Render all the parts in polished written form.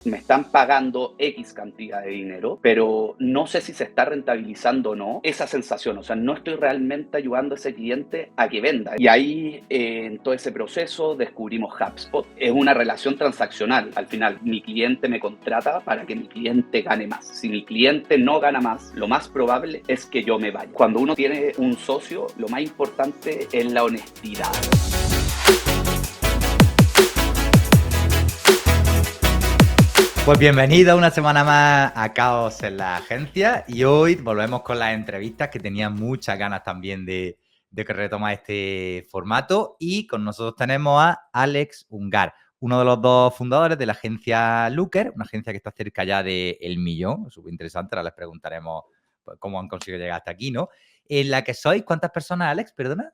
me están pagando X cantidad de dinero, pero no sé si se está rentabilizando o no esa sensación. O sea, no estoy realmente ayudando a ese cliente a que venda. Y ahí, en todo ese proceso, descubrimos HubSpot. Es una relación transaccional. Al final, mi cliente me contrata para que mi cliente gane más. Si mi cliente no gana más, lo más probable es que yo me vaya. Cuando uno tiene un socio, lo más importante es la honestidad. Pues bienvenido una semana más a Caos en la Agencia y hoy volvemos con las entrevistas que tenía muchas ganas también de que retoma este formato y con nosotros tenemos a Alex Ungar, uno de los dos fundadores de la agencia Looker, una agencia que está cerca ya del millón, súper interesante, ahora les preguntaremos pues, cómo han conseguido llegar hasta aquí, ¿no? En la que sois, ¿cuántas personas, Alex? Perdona.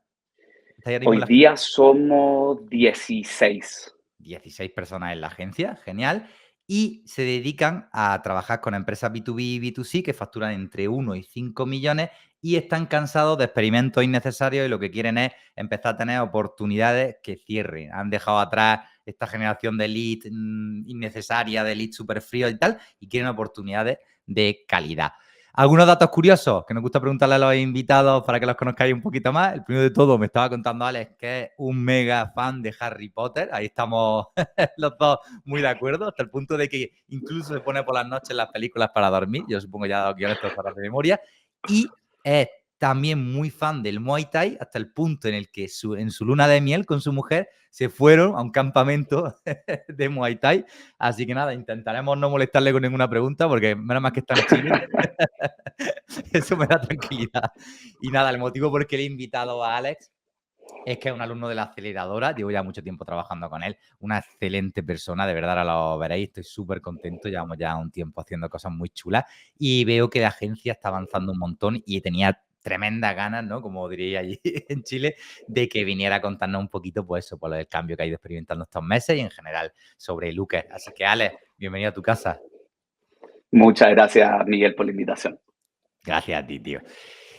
¿Estáis ahora mismo en Hoy la agencia? día somos 16. 16 personas en la agencia, genial, y se dedican a trabajar con empresas B2B y B2C que facturan entre 1 y 5 millones y están cansados de experimentos innecesarios y lo que quieren es empezar a tener oportunidades que cierren. Han dejado atrás esta generación de lead innecesaria, de lead súper frío y tal, y quieren oportunidades de calidad. Algunos datos curiosos que nos gusta preguntarle a los invitados para que los conozcáis un poquito más. El primero de todo, me estaba contando Alex que es un mega fan de Harry Potter. Ahí estamos los dos muy de acuerdo, hasta el punto de que incluso se pone por las noches las películas para dormir. Yo supongo ya los guiones te los sabrás de memoria. Y es también muy fan del Muay Thai, hasta el punto en el que en su luna de miel con su mujer se fueron a un campamento de Muay Thai. Así que nada, intentaremos no molestarle con ninguna pregunta, porque menos mal que está en Chile. Eso me da tranquilidad. Y nada, el motivo por el que le he invitado a Alex es que es un alumno de la aceleradora, llevo ya mucho tiempo trabajando con él, una excelente persona, de verdad, ahora lo veréis, estoy súper contento, llevamos ya un tiempo haciendo cosas muy chulas y veo que la agencia está avanzando un montón y tenía tremendas ganas, ¿no? Como diría allí en Chile, de que viniera a contarnos un poquito, pues eso, por el cambio que ha ido experimentando estos meses y en general sobre Lucas. Así que, Alex, bienvenido a tu casa. Muchas gracias, Miguel, por la invitación. Gracias a ti, tío.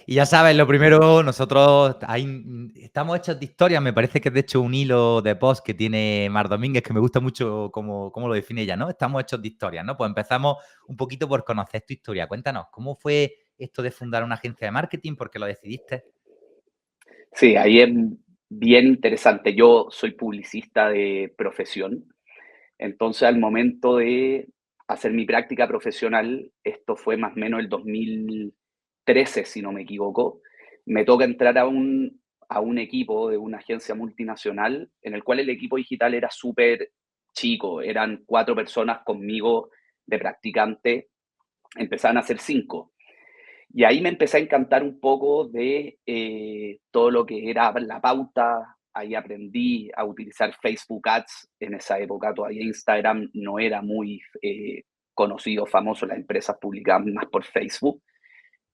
Y ya sabes, lo primero, nosotros estamos hechos de historia. Me parece que es de hecho un hilo de post que tiene Mar Domínguez que me gusta mucho cómo lo define ella, ¿no? Estamos hechos de historia, ¿no? Pues empezamos un poquito por conocer tu historia. Cuéntanos, ¿cómo fue esto de fundar una agencia de marketing? ¿Por qué lo decidiste? Sí, ahí es bien interesante. Yo soy publicista de profesión, entonces al momento de hacer mi práctica profesional, esto fue más o menos el 2013, si no me equivoco, me toca entrar a un equipo de una agencia multinacional en el cual el equipo digital era súper chico, eran 4 personas conmigo de practicante, empezaban a ser 5. Y ahí me empecé a encantar un poco de todo lo que era la pauta. Ahí aprendí a utilizar Facebook Ads. En esa época todavía Instagram no era muy conocido, famoso. Las empresas publicaban más por Facebook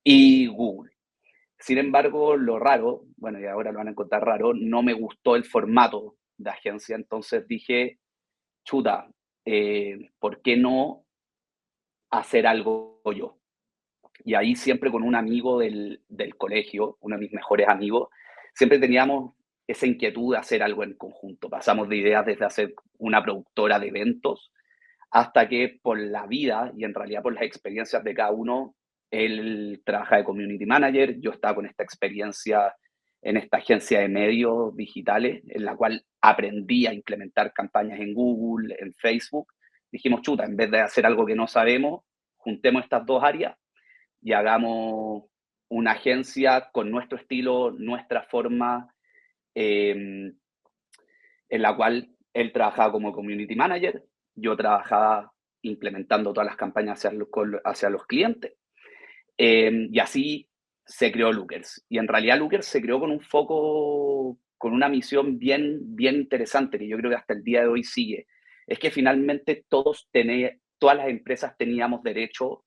y Google. Sin embargo, lo raro, bueno, y ahora lo van a encontrar raro, no me gustó el formato de agencia. Entonces dije, chuta, ¿por qué no hacer algo yo? Y ahí siempre con un amigo del colegio, uno de mis mejores amigos, siempre teníamos esa inquietud de hacer algo en conjunto. Pasamos de ideas desde hacer una productora de eventos hasta que por la vida y en realidad por las experiencias de cada uno, él trabaja de community manager, yo estaba con esta experiencia en esta agencia de medios digitales, en la cual aprendí a implementar campañas en Google, en Facebook. Dijimos, chuta, en vez de hacer algo que no sabemos, juntemos estas dos áreas y hagamos una agencia con nuestro estilo, nuestra forma, en la cual él trabajaba como community manager, yo trabajaba implementando todas las campañas hacia los clientes. Y así se creó Lookers. Y en realidad Lookers se creó con un foco, con una misión bien interesante, que yo creo que hasta el día de hoy sigue. Es que finalmente todas las empresas teníamos derecho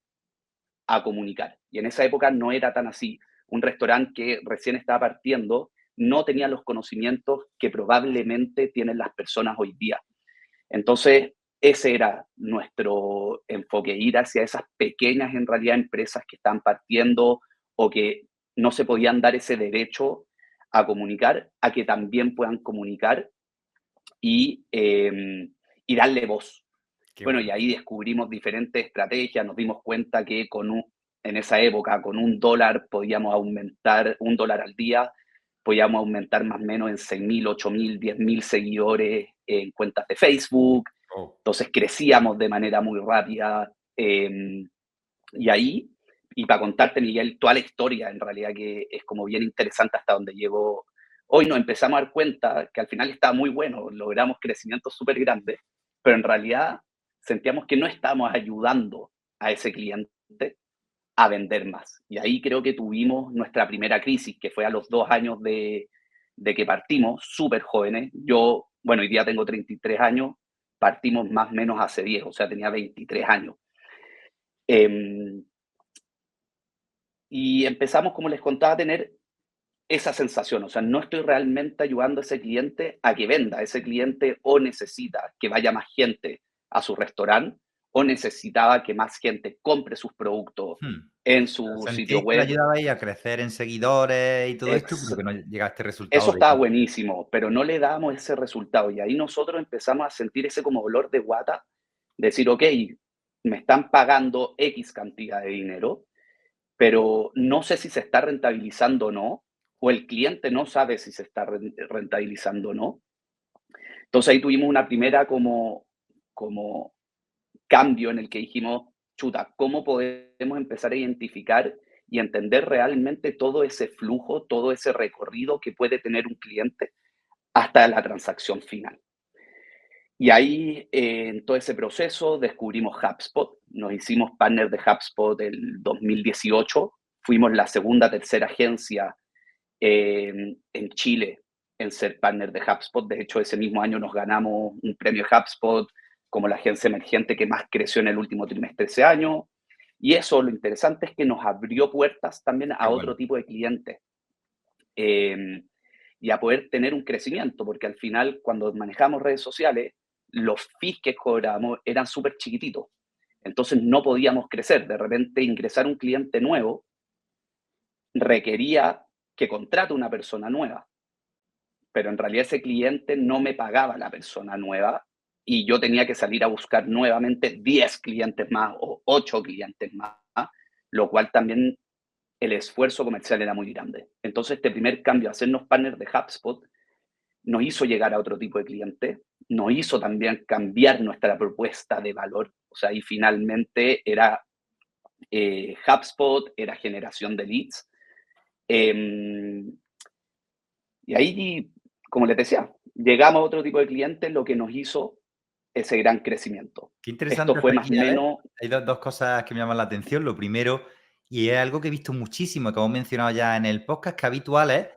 a comunicar. Y en esa época no era tan así. Un restaurante que recién estaba partiendo no tenía los conocimientos que probablemente tienen las personas hoy día. Entonces, ese era nuestro enfoque, ir hacia esas pequeñas, en realidad, empresas que están partiendo o que no se podían dar ese derecho a comunicar, a que también puedan comunicar y, y darle voz. Qué Bueno, y bueno. ahí descubrimos diferentes estrategias, nos dimos cuenta que en esa época con $1 podíamos aumentar, $1 al día, podíamos aumentar más o menos en 6.000, 8.000, 10.000 seguidores en cuentas de Facebook. Oh, Entonces crecíamos de manera muy rápida. Y ahí, y para contarte, Miguel, toda la historia en realidad que es como bien interesante hasta donde llegó. Hoy nos empezamos a dar cuenta que al final estaba muy bueno, logramos crecimientos súper grandes, pero en realidad sentíamos que no estábamos ayudando a ese cliente a vender más. Y ahí creo que tuvimos nuestra primera crisis, que fue a los 2 años de que partimos, súper jóvenes. Yo, bueno, hoy día tengo 33 años, partimos más o menos hace 10, o sea, tenía 23 años. Em, y empezamos, como les contaba, a tener esa sensación, o sea, no estoy realmente ayudando a ese cliente a que venda, ese cliente o necesita que vaya más gente a su restaurante o necesitaba que más gente compre sus productos en su sitio Sentíais que le web. ayudabais a crecer en seguidores y todo esto, Ex- pero que no llega a este resultado Eso de... estaba buenísimo, pero no le dábamos ese resultado y ahí nosotros empezamos a sentir ese como dolor de guata, decir, ok, me están pagando X cantidad de dinero, pero no sé si se está rentabilizando o no, o el cliente no sabe si se está rentabilizando o no. Entonces ahí tuvimos una primera como cambio en el que dijimos, chuta, ¿cómo podemos empezar a identificar y entender realmente todo ese flujo, todo ese recorrido que puede tener un cliente hasta la transacción final? Y ahí, en todo ese proceso, descubrimos HubSpot. Nos hicimos partner de HubSpot el 2018. Fuimos la segunda, tercera agencia en Chile en ser partner de HubSpot. De hecho, ese mismo año nos ganamos un premio HubSpot como la agencia emergente que más creció en el último trimestre de ese año. Y eso, lo interesante es que nos abrió puertas también Qué a bueno. otro tipo de clientes. Eh, y a poder tener un crecimiento, porque al final cuando manejamos redes sociales, los fees que cobrábamos eran súper chiquititos. Entonces no podíamos crecer. De repente ingresar un cliente nuevo requería que contrate una persona nueva, pero en realidad ese cliente no me pagaba la persona nueva y yo tenía que salir a buscar nuevamente 10 clientes más o 8 clientes más, lo cual también el esfuerzo comercial era muy grande. Entonces este primer cambio, hacernos partners de HubSpot, nos hizo llegar a otro tipo de cliente, nos hizo también cambiar nuestra propuesta de valor. O sea, y finalmente era HubSpot, era generación de leads. Eh, y ahí, como les decía, llegamos a otro tipo de cliente, lo que nos hizo ese gran crecimiento. Qué Esto interesante fue hasta más o aquí, ¿eh? menos, Hay dos cosas que me llaman la atención. Lo primero, y es algo que he visto muchísimo, que hemos mencionado ya en el podcast, que habitual es,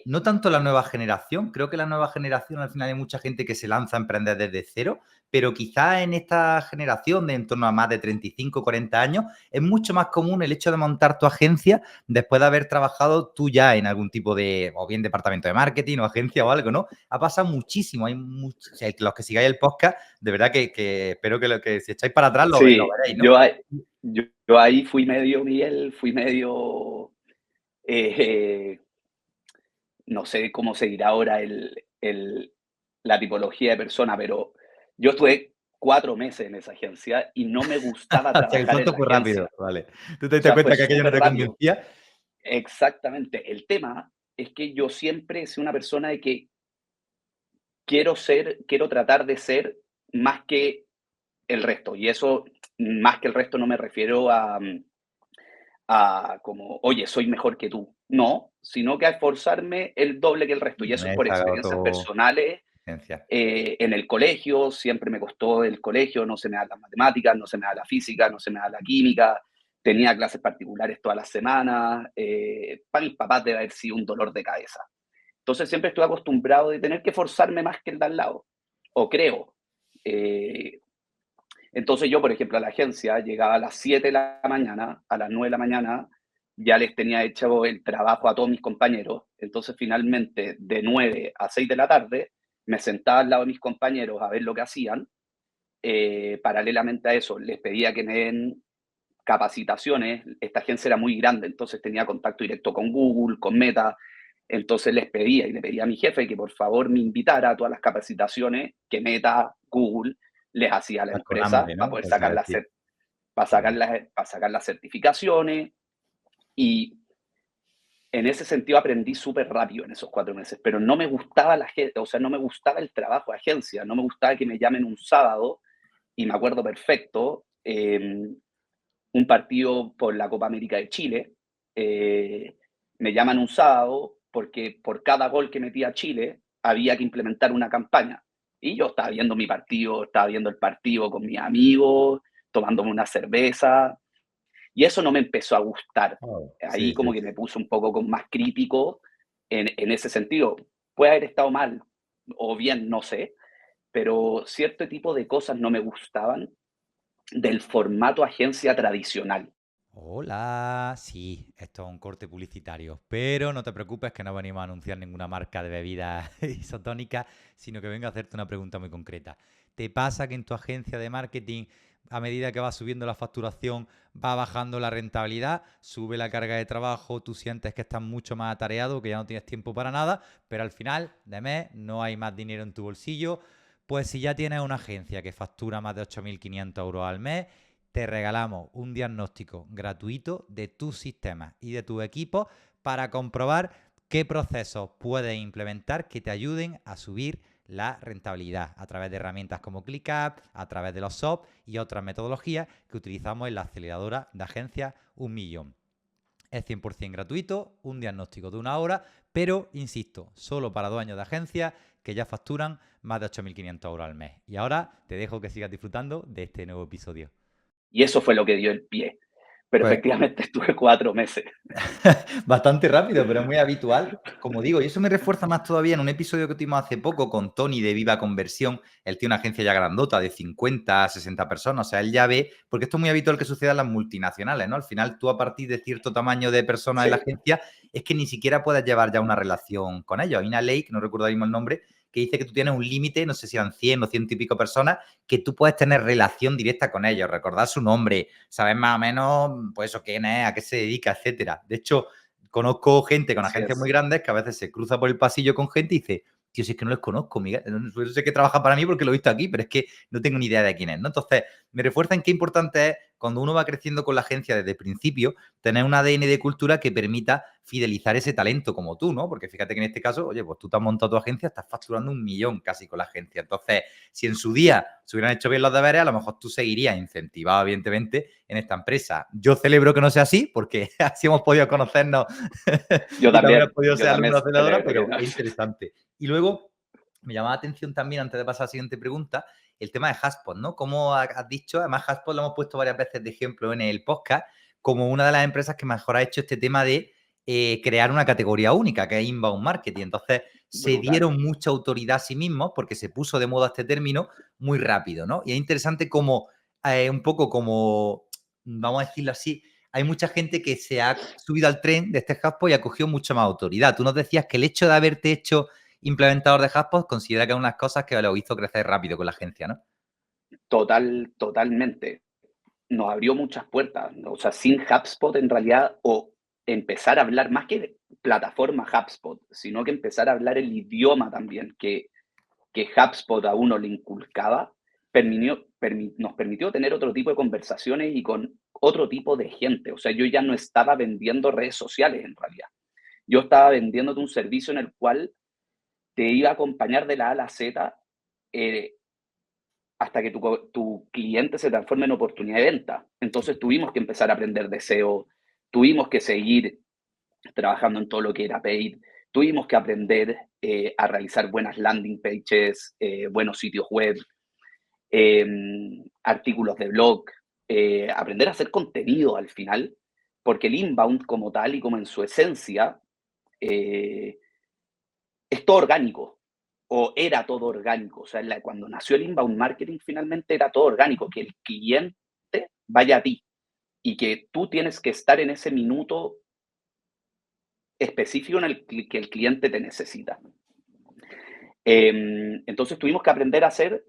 no tanto la nueva generación, creo que la nueva generación al final hay mucha gente que se lanza a emprender desde cero, pero quizás en esta generación de en torno a más de 35, 40 años, es mucho más común el hecho de montar tu agencia después de haber trabajado tú ya en algún tipo de, o bien departamento de marketing o agencia o algo, ¿no? Ha pasado muchísimo. Hay muchos, o sea, los que sigáis el podcast, de verdad que espero que si echáis para atrás lo sí, veréis, ¿no? yo ahí fui medio, Miguel, fui medio, eh, no sé cómo se dirá ahora la tipología de persona, pero yo estuve 4 meses en esa agencia y no me gustaba O sea, el trabajar en salto la fue rápido, agencia. vale. Tú te O diste sea, fue cuenta que aquello no súper te rápido. convencía. Exactamente. El tema es que yo siempre he sido una persona de que quiero tratar de ser más que el resto. Y eso, más que el resto, no me refiero a como, oye, soy mejor que tú. No, sino que a esforzarme el doble que el resto. Y eso es Tener por esa experiencias personales. autoexigencia. En el colegio, siempre me costó el colegio, no se me da las matemáticas, no se me da la física, no se me da la química. Tenía clases particulares todas las semanas. Para mis papás debe haber sido un dolor de cabeza. Entonces siempre estoy acostumbrado de tener que forzarme más que el de al lado, o creo. Eh, entonces yo, por ejemplo, a la agencia llegaba a las 7 de la mañana, a las 9 de la mañana ya les tenía hecho el trabajo a todos mis compañeros. Entonces finalmente de 9 a 6 de la tarde me sentaba al lado de mis compañeros a ver lo que hacían. Paralelamente a eso les pedía que me den capacitaciones. Esta agencia era muy grande, entonces tenía contacto directo con Google, con Meta. Entonces les pedía y le pedía a mi jefe que por favor me invitara a todas las capacitaciones que Meta, Google les hacía a la Vas con hambre, empresa para ¿no? poder Eso sacar es decir. Claro. para sacar las certificaciones. Y en ese sentido aprendí súper rápido en esos 4 meses, pero no me gustaba o sea, no me gustaba el trabajo de agencia, no me gustaba que me llamen un sábado, y me acuerdo perfecto, un partido por la Copa América de Chile, me llaman un sábado porque por cada gol que metía Chile había que implementar una campaña. Y yo estaba viendo mi partido, estaba viendo el partido con mis amigos, tomándome una cerveza, y eso no me empezó a gustar. Oh, Ahí sí, sí. como que me puse un poco más crítico en ese sentido. Puede haber estado mal o bien, no sé, pero cierto tipo de cosas no me gustaban del formato agencia tradicional. Hola, sí, esto es un corte publicitario, pero no te preocupes que no venimos a anunciar ninguna marca de bebida isotónica, sino que vengo a hacerte una pregunta muy concreta. ¿Te pasa que en tu agencia de marketing, a medida que va subiendo la facturación, va bajando la rentabilidad, sube la carga de trabajo, tú sientes que estás mucho más atareado, que ya no tienes tiempo para nada, pero al final de mes no hay más dinero en tu bolsillo? Pues si ya tienes una agencia que factura más de 8.500 euros al mes, te regalamos un diagnóstico gratuito de tus sistemas y de tu equipo para comprobar qué procesos puedes implementar que te ayuden a subir la rentabilidad a través de herramientas como ClickUp, a través de los SOP y otras metodologías que utilizamos en la aceleradora de agencias 1 Millón. Es 100% gratuito, un diagnóstico de 1 hora, pero insisto, solo para 2 años de agencia que ya facturan más de 8.500 euros al mes. Y ahora te dejo que sigas disfrutando de este nuevo episodio. Y eso fue lo que dio el pie. Pero Pues efectivamente estuve 4 meses. bastante rápido, pero muy habitual. Como digo, y eso me refuerza más todavía en un episodio que tuvimos hace poco con Tony de Viva Conversión. Él tiene una agencia ya grandota de 50 a 60 personas. O sea, él ya ve, porque esto es muy habitual que suceda en las multinacionales, ¿no? Al final, tú a partir de cierto tamaño de personas en la Sí, agencia, es que ni siquiera puedes llevar ya una relación con ellos. Hay una ley, que no recuerdo ahora mismo el nombre, que dice que tú tienes un límite, no sé si eran 100 o 100 y pico personas, que tú puedes tener relación directa con ellos, recordar su nombre, saber más o menos, pues eso, quién es, a qué se dedica, etcétera. De hecho, conozco gente con así agencias muy es. grandes que a veces se cruza por el pasillo con gente y dice, tío, si es que no les conozco, Miguel, no sé que trabaja para mí porque lo he visto aquí, pero es que no tengo ni idea de quién es, ¿no? Entonces, me refuerza en qué importante es, cuando uno va creciendo con la agencia desde el principio, tener un ADN de cultura que permita fidelizar ese talento como tú, ¿no? Porque fíjate que en este caso, oye, pues tú te has montado tu agencia, estás facturando 1 millón casi con la agencia. Entonces, si en su día se hubieran hecho bien los deberes, a lo mejor tú seguirías incentivado, evidentemente, en esta empresa. Yo celebro que no sea así, porque así hemos podido conocernos y también has podido Yo ser también alumno aceleradora, celebro que pero no. es interesante. Y luego, me llamaba la atención también, antes de pasar a la siguiente pregunta, el tema de Haspot, ¿no? Como has dicho, además Haspot lo hemos puesto varias veces de ejemplo en el podcast, como una de las empresas que mejor ha hecho este tema de crear una categoría única, que es inbound marketing. Entonces, se Brutal. dieron mucha autoridad a sí mismos porque se puso de moda este término muy rápido, ¿no? Y es interesante como, un poco como, vamos a decirlo así, hay mucha gente que se ha subido al tren de este HubSpot y ha cogido mucha más autoridad. Tú nos decías que el hecho de haberte hecho implementador de HubSpot considera que es unas cosas que lo hizo crecer rápido con la agencia, ¿no? Totalmente. Nos abrió muchas puertas, ¿no? O sea, sin HubSpot en realidad, o empezar a hablar más que de plataforma HubSpot, sino que empezar a hablar el idioma también que HubSpot a uno le inculcaba, nos permitió tener otro tipo de conversaciones y con otro tipo de gente. O sea, yo ya no estaba vendiendo redes sociales en realidad. Yo estaba vendiéndote un servicio en el cual te iba a acompañar de la A a la Z, eh, hasta que tu cliente se transforme en oportunidad de venta. Entonces tuvimos que empezar a aprender de SEO, tuvimos que seguir trabajando en todo lo que era paid, tuvimos que aprender a realizar buenas landing pages, buenos sitios web, eh, artículos de blog, aprender a hacer contenido al final, porque el inbound como tal y como en su esencia eh, es todo orgánico, o era todo orgánico. O sea, cuando nació el inbound marketing finalmente era todo orgánico, que el cliente vaya a ti y que tú tienes que estar en ese minuto específico en el que el cliente te necesita. Entonces tuvimos que aprender a hacer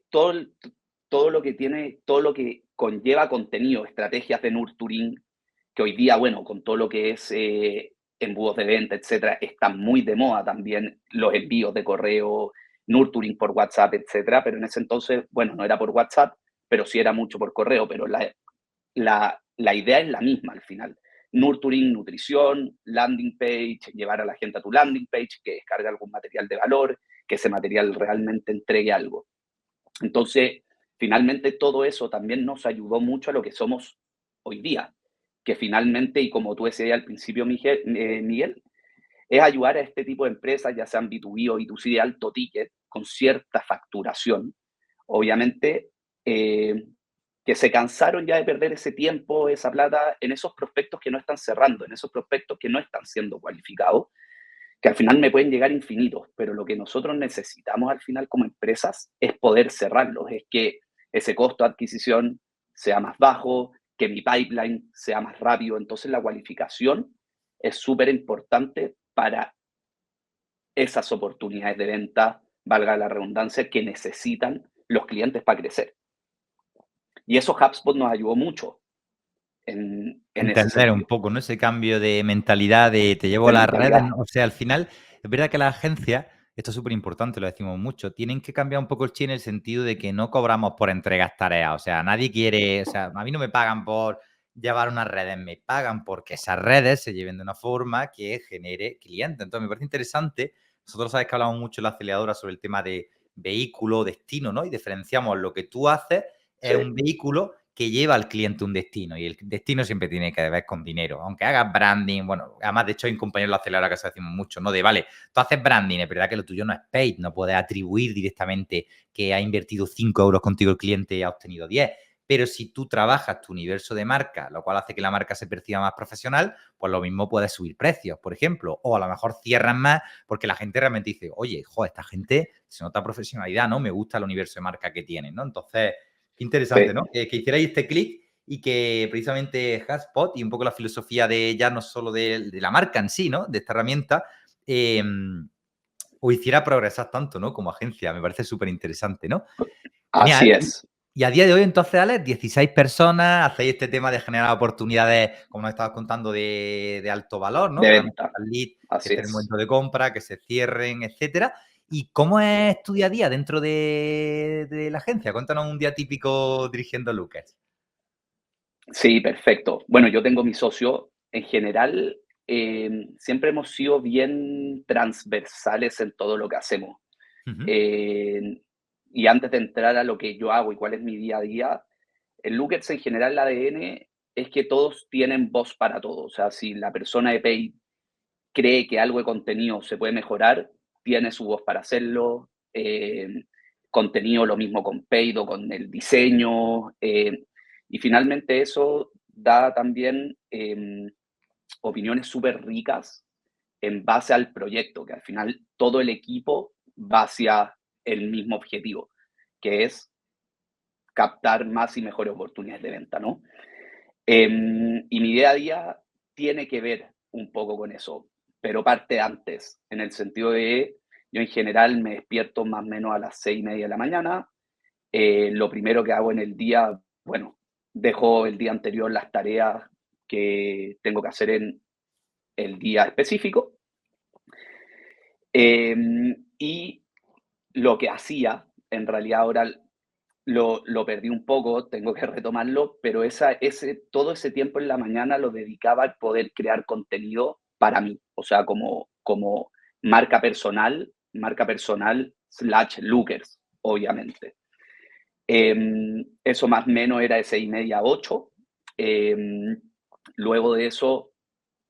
todo, todo lo que conlleva contenido, estrategias de nurturing, que hoy día, bueno, con todo lo que es embudos de venta, etcétera, están muy de moda también los envíos de correo, nurturing por WhatsApp, etcétera, pero en ese entonces, bueno, no era por WhatsApp, pero sí era mucho por correo, pero la idea es la misma al final. Nurturing, nutrición, landing page, llevar a la gente a tu landing page, que descargue algún material de valor, que ese material realmente entregue algo. Entonces, finalmente todo eso también nos ayudó mucho a lo que somos hoy día, que finalmente, y como tú decías al principio, Miguel, es ayudar a este tipo de empresas, ya sean B2B o B2C de alto ticket, con cierta facturación, obviamente, que se cansaron ya de perder ese tiempo, esa plata, en esos prospectos que no están cerrando, en esos prospectos que no están siendo cualificados, que al final me pueden llegar infinitos, pero lo que nosotros necesitamos al final como empresas es poder cerrarlos, es que ese costo de adquisición sea más bajo, que mi pipeline sea más rápido. Entonces la cualificación es súper importante para esas oportunidades de venta, valga la redundancia, que necesitan los clientes para crecer. Y eso HubSpot nos ayudó mucho en ese Entender un sentido, poco, ¿no? Ese cambio de mentalidad de te llevo de a las redes, mentalidad. ¿no? O sea, al final, es verdad que las agencias, esto es súper importante, lo decimos mucho, tienen que cambiar un poco el chip en el sentido de que no cobramos por entregas tareas. O sea, nadie quiere, o sea, a mí no me pagan por llevar unas redes, me pagan porque esas redes se lleven de una forma que genere clientes. Entonces, me parece interesante. Nosotros sabes que hablamos mucho en la aceleradora sobre el tema de vehículo, destino, ¿no? Y diferenciamos lo que tú haces es Sí, un vehículo que lleva al cliente un destino y el destino siempre tiene que ver con dinero. Aunque hagas branding, bueno, además de hecho hay un compañero de la aceleradora que se decimos mucho, ¿no? De vale, tú haces branding, es verdad que lo tuyo no es paid, no puedes atribuir directamente que ha invertido 5 euros contigo el cliente y ha obtenido 10. Pero si tú trabajas tu universo de marca, lo cual hace que la marca se perciba más profesional, pues lo mismo puedes subir precios, por ejemplo, o a lo mejor cierran más porque la gente realmente dice, oye, joder, esta gente se nota profesionalidad, ¿no? Me gusta el universo de marca que tienen, ¿no? Entonces, qué interesante, sí. ¿no? Que hicierais este clic y que precisamente HubSpot y un poco la filosofía de ya no solo de la marca en sí, ¿no? De esta herramienta, eh, os hiciera progresar tanto, ¿no? Como agencia. Me parece súper interesante, ¿no? Así Genial. es. Y a día de hoy, entonces, Alex, 16 personas, hacéis este tema de generar oportunidades, como nos estabas contando, de alto valor, ¿no? De Realmente venta, al lead, que así esté en el es. momento de compra, que se cierren, etcétera. ¿Y cómo es tu día a día dentro de la agencia? Cuéntanos un día típico dirigiendo Lucas. Sí, perfecto. Bueno, yo tengo mi socio. En general, siempre hemos sido bien transversales en todo lo que hacemos. Ujú. Eh, y antes de entrar a lo que yo hago y cuál es mi día a día, en Lookers en general el ADN es que todos tienen voz para todo. O sea, si la persona de Pay cree que algo de contenido se puede mejorar, tiene su voz para hacerlo. Contenido lo mismo con Paid o con el diseño. Y finalmente eso da también opiniones súper ricas en base al proyecto, que al final todo el equipo va hacia el mismo objetivo, que es captar más y mejores oportunidades de venta, ¿no? Y mi día a día tiene que ver un poco con eso, pero parte antes, en el sentido de, yo en general me despierto más o menos a las 6:30 de la mañana. Lo primero que hago en el día, bueno, dejo el día anterior las tareas que tengo que hacer en el día específico. Y lo que hacía, en realidad ahora lo perdí un poco, tengo que retomarlo, pero todo ese tiempo en la mañana lo dedicaba a poder crear contenido para mí, o sea, como marca personal slash lookers, obviamente. Eso más o menos era de 6:30 a 8. Em, Luego de eso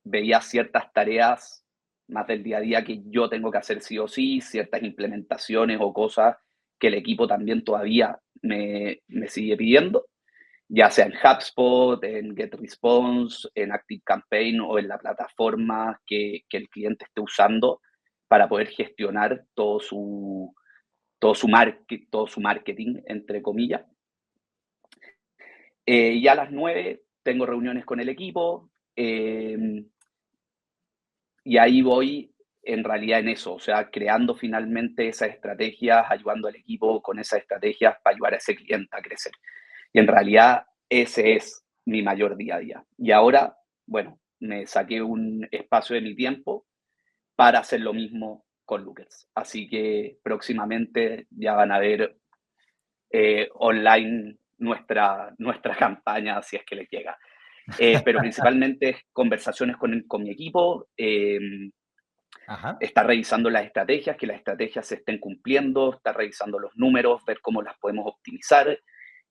veía ciertas tareas más del día a día que yo tengo que hacer sí o sí, ciertas implementaciones o cosas que el equipo también todavía me sigue pidiendo, ya sea en HubSpot, en GetResponse, en ActiveCampaign o en la plataforma que el cliente esté usando para poder gestionar todo su marketing, entre comillas. Y a las 9 tengo reuniones con el equipo. Y ahí voy en realidad en eso, o sea, creando finalmente esas estrategias, ayudando al equipo con esas estrategias para ayudar a ese cliente a crecer. Y en realidad ese es mi mayor día a día. Y ahora, bueno, me saqué un espacio de mi tiempo para hacer lo mismo con Lookers. Así que próximamente ya van a ver online nuestra campaña, si es que les llega. Pero principalmente es conversaciones con mi equipo, Ajá. está revisando las estrategias, que las estrategias se estén cumpliendo, está revisando los números, ver cómo las podemos optimizar,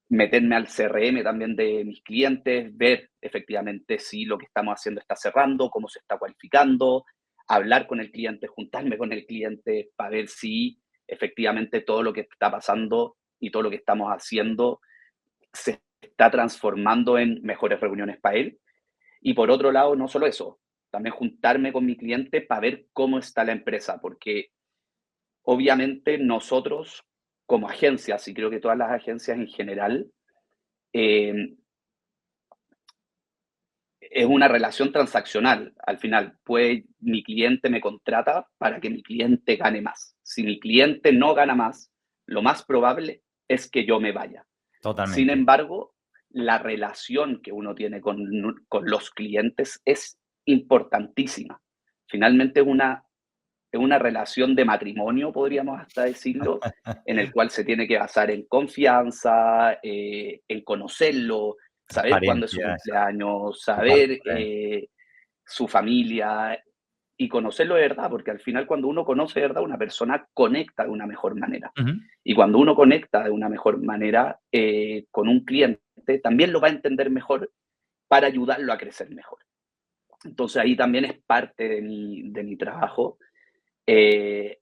meterme al CRM también de mis clientes, ver efectivamente si lo que estamos haciendo está cerrando, cómo se está cualificando, hablar con el cliente, juntarme con el cliente para ver si efectivamente todo lo que está pasando y todo lo que estamos haciendo se está transformando en mejores reuniones para él. Y por otro lado, no solo eso, también juntarme con mi cliente para ver cómo está la empresa, porque obviamente nosotros como agencias, y creo que todas las agencias en general, eh, es una relación transaccional. Al final, pues mi cliente me contrata para que mi cliente gane más. Si mi cliente no gana más, lo más probable es que yo me vaya. Sin Totalmente. embargo, la relación que uno tiene con los clientes es importantísima. Finalmente es una relación de matrimonio, podríamos hasta decirlo, en el cual se tiene que basar en confianza, en conocerlo, saber cuándo es su Transparencia, eso. cumpleaños, saber Totalmente. su familia y conocerlo de verdad, porque al final cuando uno conoce de verdad, una persona conecta de una mejor manera. Ujú. Y cuando uno conecta de una mejor manera con un cliente, también lo va a entender mejor para ayudarlo a crecer mejor. Entonces ahí también es parte de mi trabajo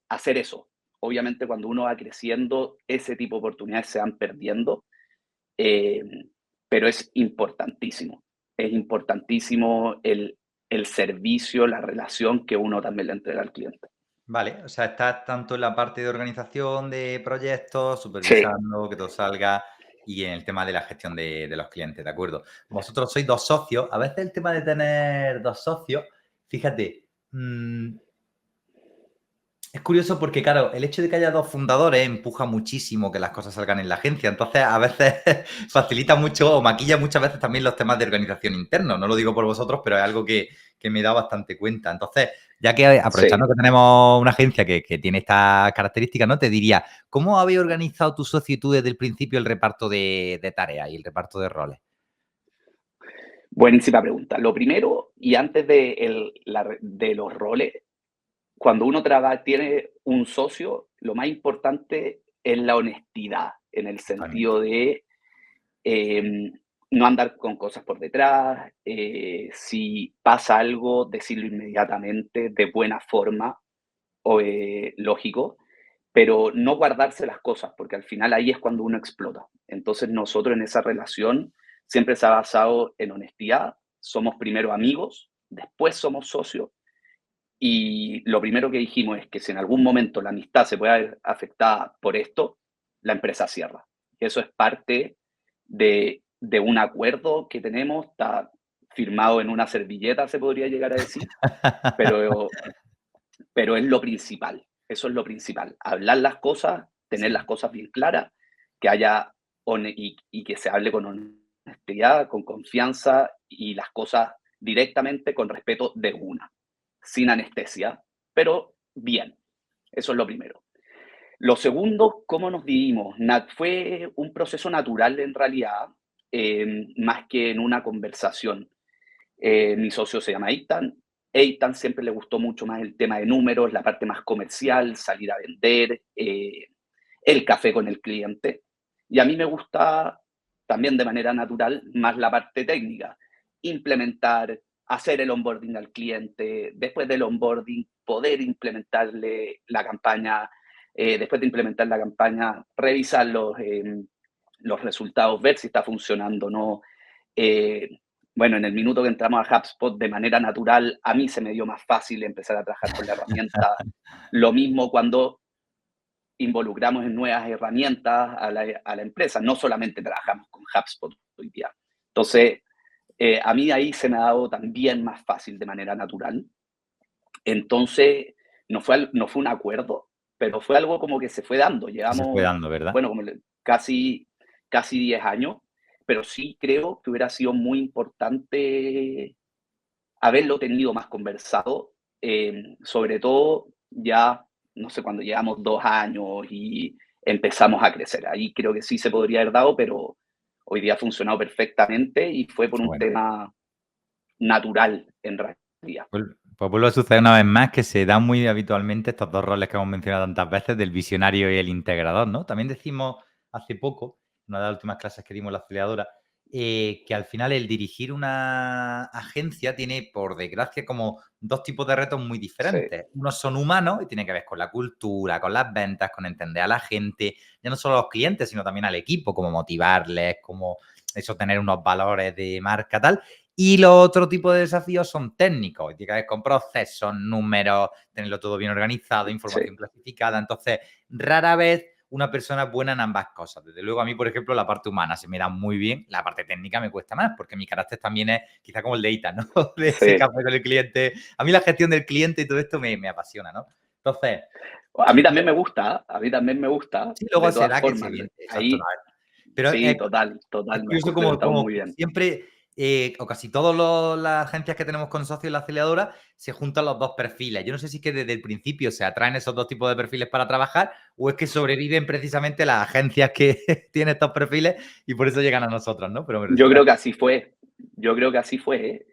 hacer eso. Obviamente cuando uno va creciendo, ese tipo de oportunidades se van perdiendo, eh, pero es importantísimo el servicio, la relación que uno también le entrega al cliente. Vale, o sea, estás tanto en la parte de organización de proyectos, Sí, supervisando que todo salga y en el tema de la gestión de los clientes, ¿de acuerdo? Vosotros sois 2 socios. A veces el tema de tener 2 socios, fíjate, es curioso porque, claro, el hecho de que haya 2 fundadores empuja muchísimo que las cosas salgan en la agencia. Entonces, a veces facilita mucho o maquilla muchas veces también los temas de organización interno. No lo digo por vosotros, pero es algo que me he dado bastante cuenta. Entonces, ya que aprovechando sí. que tenemos una agencia que tiene estas características, ¿no? Te diría, ¿cómo habéis organizado tu socio y tú desde el principio el reparto de tareas y el reparto de roles? Buenísima pregunta. Lo primero, y antes de los roles, cuando uno tiene un socio, lo más importante es la honestidad, en el Totalmente. sentido de eh, no andar con cosas por detrás, si pasa algo, decirlo inmediatamente, de buena forma, o, lógico, pero no guardarse las cosas, porque al final ahí es cuando uno explota. Entonces nosotros en esa relación siempre se ha basado en honestidad, somos primero amigos, después somos socios, y lo primero que dijimos es que si en algún momento la amistad se puede ver afectada por esto, la empresa cierra. Eso es parte de un acuerdo que tenemos, está firmado en una servilleta, se podría llegar a decir, pero, pero es lo principal. Eso es lo principal. Hablar las cosas, tener las Sí. cosas bien claras, que haya y que se hable con honestidad, con confianza y las cosas directamente con respeto de una, sin anestesia, pero bien. Eso es lo primero. Lo segundo, ¿cómo nos dividimos? Fue un proceso natural en realidad, más que en una conversación. Mi socio se llama Eitan. Eitan siempre le gustó mucho más el tema de números, la parte más comercial, salir a vender, el café con el cliente. Y a mí me gusta también de manera natural más la parte técnica, implementar, hacer el onboarding al cliente, después del onboarding poder implementarle la campaña, después de implementar la campaña, revisar los resultados, ver si está funcionando o no. Eh, bueno, en el minuto que entramos a HubSpot, de manera natural, a mí se me dio más fácil empezar a trabajar con la herramienta. Lo mismo cuando involucramos en nuevas herramientas a la empresa. No solamente trabajamos con HubSpot hoy día. Entonces, a mí ahí se me ha dado también más fácil de manera natural. Entonces, no fue un acuerdo, pero fue algo como que se fue dando. Que se fue Llevamos, dando, ¿verdad? bueno, casi 10 años, pero sí creo que hubiera sido muy importante haberlo tenido más conversado, sobre todo ya no sé, cuando llevamos 2 años y empezamos a crecer. Ahí creo que sí se podría haber dado, pero hoy día ha funcionado perfectamente y fue por Qué un bueno. tema natural en realidad. Pues vuelve a suceder una vez más que se dan muy habitualmente estos dos roles que hemos mencionado tantas veces, del visionario y el integrador, ¿no? También decimos hace poco, en una de las últimas clases que dimos en la aceleradora, que al final el dirigir una agencia tiene, por desgracia, como dos tipos de retos muy Sí, diferentes. Unos son humanos y tienen que ver con la cultura, con las ventas, con entender a la gente, ya no solo a los clientes, sino también al equipo, cómo motivarles, cómo eso, tener unos valores de marca, tal. Y los otro tipo de desafíos son técnicos, tiene que ver con procesos, números, tenerlo todo bien organizado, sí. información clasificada. Entonces, rara vez una persona es buena en ambas cosas. Desde luego, a mí, por ejemplo, la parte humana se me da muy bien, la parte técnica me cuesta más, porque mi carácter también es quizá como el de Ita, ¿no? De ese Sí. café con el cliente. A mí la gestión del cliente y todo esto me apasiona, ¿no? Entonces, A mí también me gusta, a mí también me gusta, sí, luego de todas será que se formas. viene, exacto. Ahí, Pero sí, total, es totalmente, curioso pero como, está como muy bien. siempre, o casi todas las agencias que tenemos con socios en la aceleradora, se juntan los dos perfiles. Yo no sé si es que desde el principio se atraen esos dos tipos de perfiles para trabajar o es que sobreviven precisamente las agencias que tienen estos perfiles y por eso llegan a nosotros, ¿no? Pero me Yo resulta... creo que así fue, yo creo que así fue.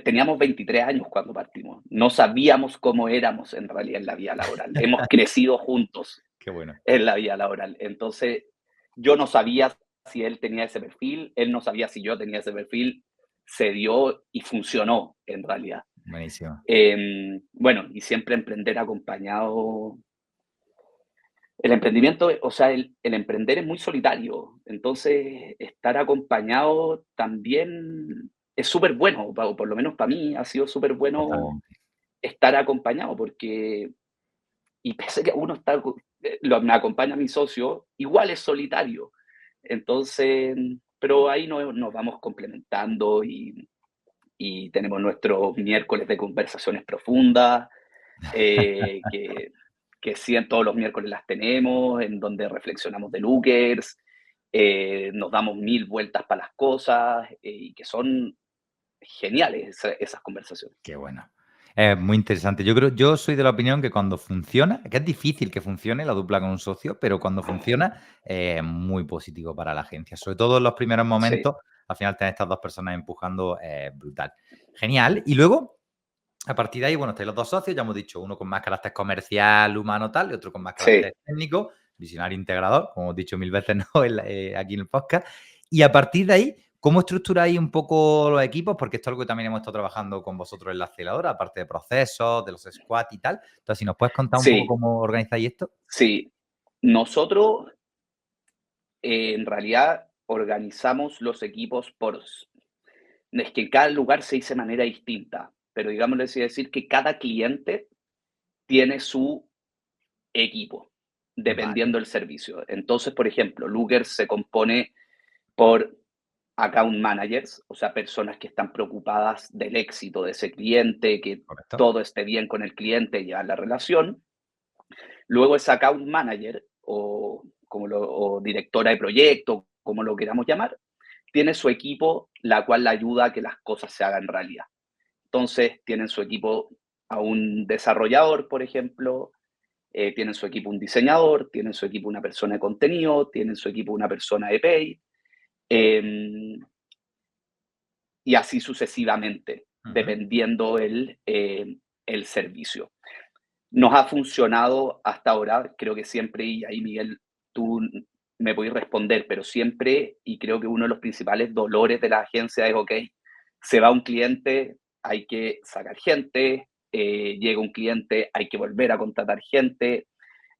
Teníamos 23 años cuando partimos. No sabíamos cómo éramos en realidad en la vida laboral. Hemos crecido juntos Qué bueno, en la vida laboral. Entonces, yo no sabía si él tenía ese perfil, él no sabía si yo tenía ese perfil. Se dio y funcionó en realidad. buenísimo. Bueno, y siempre emprender acompañado. El emprendimiento, o sea, el emprender es muy solitario, entonces estar acompañado también es súper bueno, o por lo menos para mí ha sido súper bueno Totalmente. estar acompañado, porque, y pese a que uno está, me acompaña mi socio, igual es solitario. Entonces, pero ahí nos vamos complementando y tenemos nuestros miércoles de conversaciones profundas, que sí, en todos los miércoles las tenemos, en donde reflexionamos de Lookers, nos damos 1000 vueltas para las cosas, y que son geniales esas conversaciones. Qué bueno. Es muy interesante. Yo soy de la opinión que cuando funciona, que es difícil que funcione la dupla con un socio, pero cuando funciona es muy positivo para la agencia. Sobre todo en los primeros Sí, momentos, al final tener estas dos personas empujando es brutal. Genial. Y luego, a partir de ahí, bueno, estáis los dos socios, ya hemos dicho, uno con más carácter comercial, humano, tal, y otro con más sí. carácter técnico, visionario integrador, como hemos dicho mil veces, ¿no? Aquí en el podcast. Y a partir de ahí, ¿cómo estructuráis un poco los equipos? Porque esto es algo que también hemos estado trabajando con vosotros en la aceleradora, aparte de procesos, de los squats y tal. Entonces, si nos puedes contar un poco Sí, cómo organizáis esto. sí. Nosotros, en realidad, organizamos los equipos es que en cada lugar se dice de manera distinta, pero digámoslo así, decir que cada cliente tiene su equipo, Vale, dependiendo del servicio. Entonces, por ejemplo, Looker se compone por account managers, o sea, personas que están preocupadas del éxito de ese cliente, que correcto. todo esté bien con el cliente y llevar la relación. Luego ese account manager o directora de proyecto, como lo queramos llamar, tiene su equipo, la cual le ayuda a que las cosas se hagan realidad. Entonces, tienen su equipo a un desarrollador, por ejemplo, tienen su equipo un diseñador, tienen su equipo una persona de contenido, tienen su equipo una persona de pay, eh, y así sucesivamente, Ujú. dependiendo el servicio. Nos ha funcionado hasta ahora, creo que siempre, y ahí Miguel, tú me podés responder, pero siempre, y creo que uno de los principales dolores de la agencia es, ok, se va un cliente, hay que sacar gente, llega un cliente, hay que volver a contratar gente.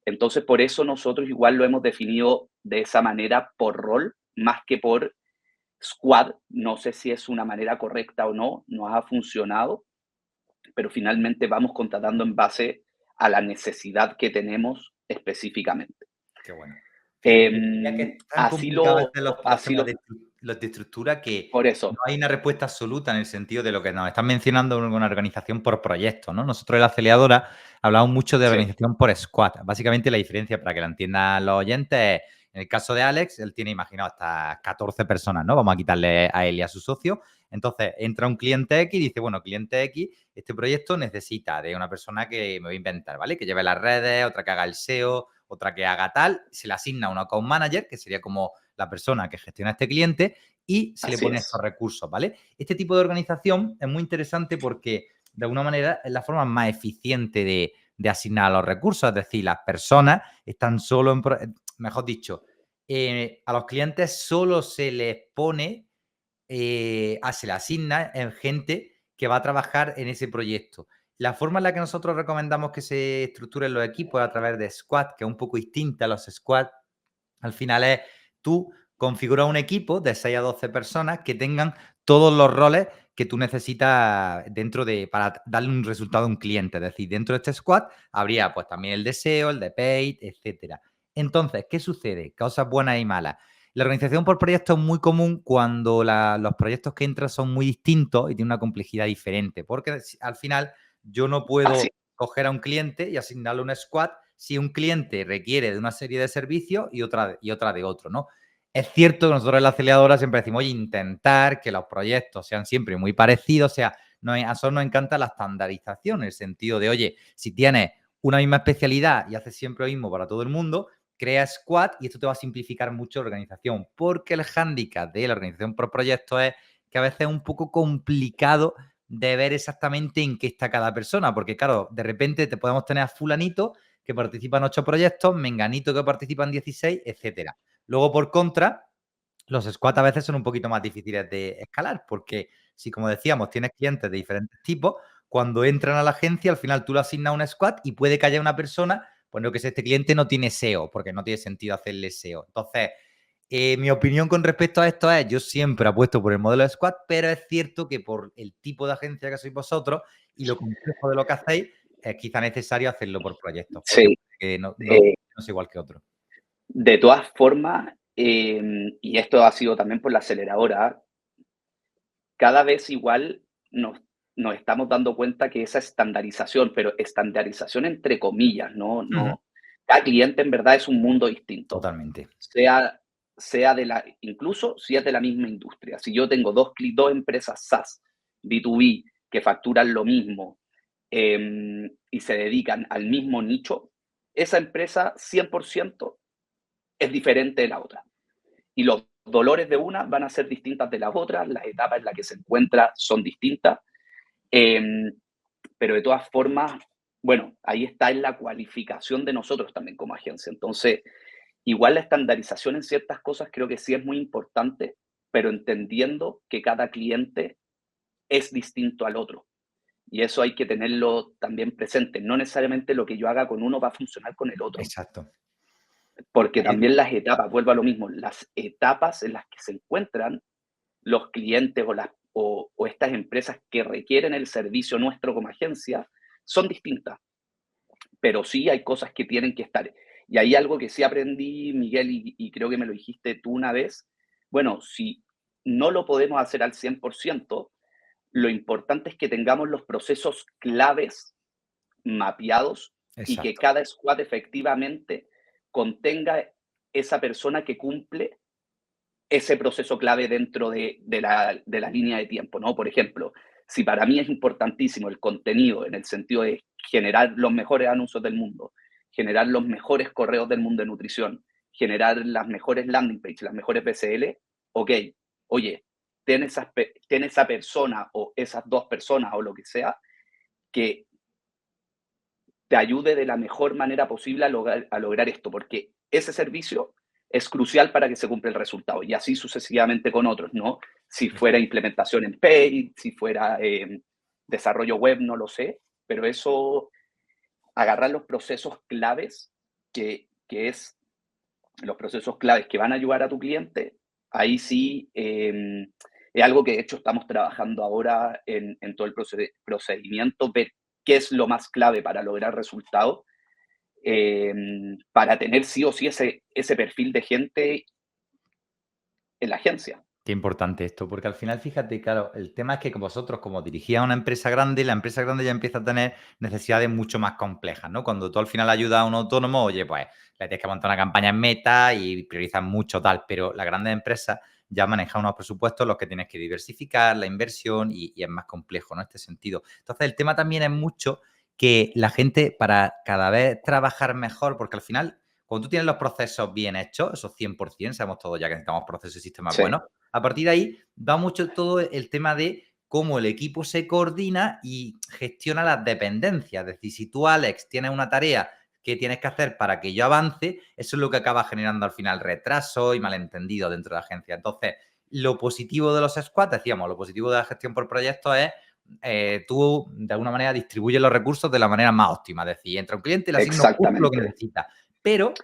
Entonces, por eso nosotros igual lo hemos definido de esa manera por rol, más que por squad. No sé si es una manera correcta o no, nos ha funcionado, pero finalmente vamos contratando en base a la necesidad que tenemos específicamente. Qué bueno. Fíjate, yo diría que es tan Así complicado a veces los así temas lo, los de estructura que por no eso, hay una respuesta absoluta en el sentido de lo que nos están mencionando una organización por proyecto, ¿no? Nosotros en la aceleradora hablamos mucho de sí, organización por squad. Básicamente la diferencia, para que la entiendan los oyentes, es En el caso de Alex, él tiene, imaginaos, hasta 14 personas, ¿no? Vamos a quitarle a él y a su socio. Entonces, entra un cliente X y dice, bueno, cliente X, este proyecto necesita de una persona que me voy a inventar, ¿vale? Que lleve las redes, otra que haga el SEO, otra que haga tal. Se le asigna un account manager, que sería como la persona que gestiona este cliente, y se le Así ponen estos es. recursos, ¿vale? Este tipo de organización es muy interesante porque, de alguna manera, es la forma más eficiente de asignar los recursos. Es decir, las personas están solo mejor dicho, a los clientes solo se les pone, se les asigna en gente que va a trabajar en ese proyecto. La forma en la que nosotros recomendamos que se estructuren los equipos es a través de squad, que es un poco distinta a los squad. Al final es tú configuras un equipo de 6 a 12 personas que tengan todos los roles que tú necesitas para darle un resultado a un cliente. Es decir, dentro de este squad habría pues también el de SEO, el de paid, etcétera. Entonces, ¿qué sucede? Cosas buenas y malas. La organización por proyectos es muy común cuando los proyectos que entran son muy distintos y tienen una complejidad diferente, porque al final yo no puedo Así. coger a un cliente y asignarle un squad si un cliente requiere de una serie de servicios y otra de otro, ¿no? Es cierto que nosotros en la aceleradora siempre decimos, oye, intentar que los proyectos sean siempre muy parecidos, o sea, a nosotros nos encanta la estandarización, en el sentido de, oye, si tienes una misma especialidad y haces siempre lo mismo para todo el mundo, crea squad y esto te va a simplificar mucho la organización, porque el hándicap de la organización por proyectos es que a veces es un poco complicado de ver exactamente en qué está cada persona, porque claro, de repente te podemos tener a fulanito que participa en 8 proyectos, menganito que participa en 16, etcétera. Luego, por contra, los squads a veces son un poquito más difíciles de escalar, porque si, como decíamos, tienes clientes de diferentes tipos, cuando entran a la agencia, al final tú le asignas un squad y puede que haya una persona, pues no, que este cliente no tiene SEO, porque no tiene sentido hacerle SEO. Entonces, mi opinión con respecto a esto es, yo siempre apuesto por el modelo de squad, pero es cierto que por el tipo de agencia que sois vosotros y lo complejo de lo que hacéis, es quizá necesario hacerlo por proyectos, porque Sí. no Eh, es igual que otro. de todas formas, y esto ha sido también por la aceleradora, cada vez igual nos estamos dando cuenta que esa estandarización, pero estandarización entre comillas, no, Ujú. no, cada cliente en verdad es un mundo distinto, Totalmente. sea, sea incluso si es de la misma industria. Si yo tengo dos empresas SaaS, B2B, que facturan lo mismo y se dedican al mismo nicho, esa empresa 100% es diferente de la otra. Y los dolores de una van a ser distintas de las otras, las etapas en las que se encuentra son distintas, eh, pero de todas formas, bueno, ahí está en la cualificación de nosotros también como agencia. Entonces, igual la estandarización en ciertas cosas creo que sí es muy importante, pero entendiendo que cada cliente es distinto al otro. Y eso hay que tenerlo también presente. No necesariamente lo que yo haga con uno va a funcionar con el otro. Exacto. Porque Ahí también las etapas, vuelvo a lo mismo, las etapas en las que se encuentran los clientes o estas empresas que requieren el servicio nuestro como agencia son distintas, pero sí hay cosas que tienen que estar. Y hay algo que sí aprendí, Miguel, y creo que me lo dijiste tú una vez. Bueno, si no lo podemos hacer al 100%, lo importante es que tengamos los procesos claves mapeados y que exacto. cada squad efectivamente contenga esa persona que cumple ese proceso clave dentro de la línea de tiempo, ¿no? Por ejemplo, si para mí es importantísimo el contenido en el sentido de generar los mejores anuncios del mundo, generar los mejores correos del mundo de nutrición, generar las mejores landing pages, las mejores BCL, ok, oye, ten esa persona o esas dos personas o lo que sea que te ayude de la mejor manera posible a lograr esto, porque ese servicio es crucial para que se cumpla el resultado y así sucesivamente con otros, ¿no? Si fuera implementación en Paid, si fuera desarrollo web, no lo sé, pero eso, agarrar los procesos claves, que es los procesos claves que van a ayudar a tu cliente, ahí sí es algo que de hecho estamos trabajando ahora en todo el procedimiento, ver qué es lo más clave para lograr resultados, para tener sí o sí ese perfil de gente en la agencia. Qué importante esto, porque al final, fíjate, claro, el tema es que vosotros, como dirigís a una empresa grande, la empresa grande ya empieza a tener necesidades mucho más complejas, ¿no? Cuando tú al final ayudas a un autónomo, oye, pues le tienes que montar una campaña en Meta y priorizas mucho tal, pero las grandes empresas ya manejan unos presupuestos en los que tienes que diversificar la inversión y es más complejo, ¿no? Este sentido. Entonces, el tema también es mucho que la gente, para cada vez trabajar mejor, porque al final, cuando tú tienes los procesos bien hechos, esos 100%, sabemos todos ya que necesitamos procesos y sistemas Sí, buenos, a partir de ahí va mucho todo el tema de cómo el equipo se coordina y gestiona las dependencias. Es decir, si tú, Alex, tienes una tarea que tienes que hacer para que yo avance, eso es lo que acaba generando al final retraso y malentendido dentro de la agencia. Entonces, lo positivo de los squads, decíamos, lo positivo de la gestión por proyectos es tú, de alguna manera, distribuyes los recursos de la manera más óptima. Es decir, entra un cliente y le asigna justo lo que exactamente. necesita. Pero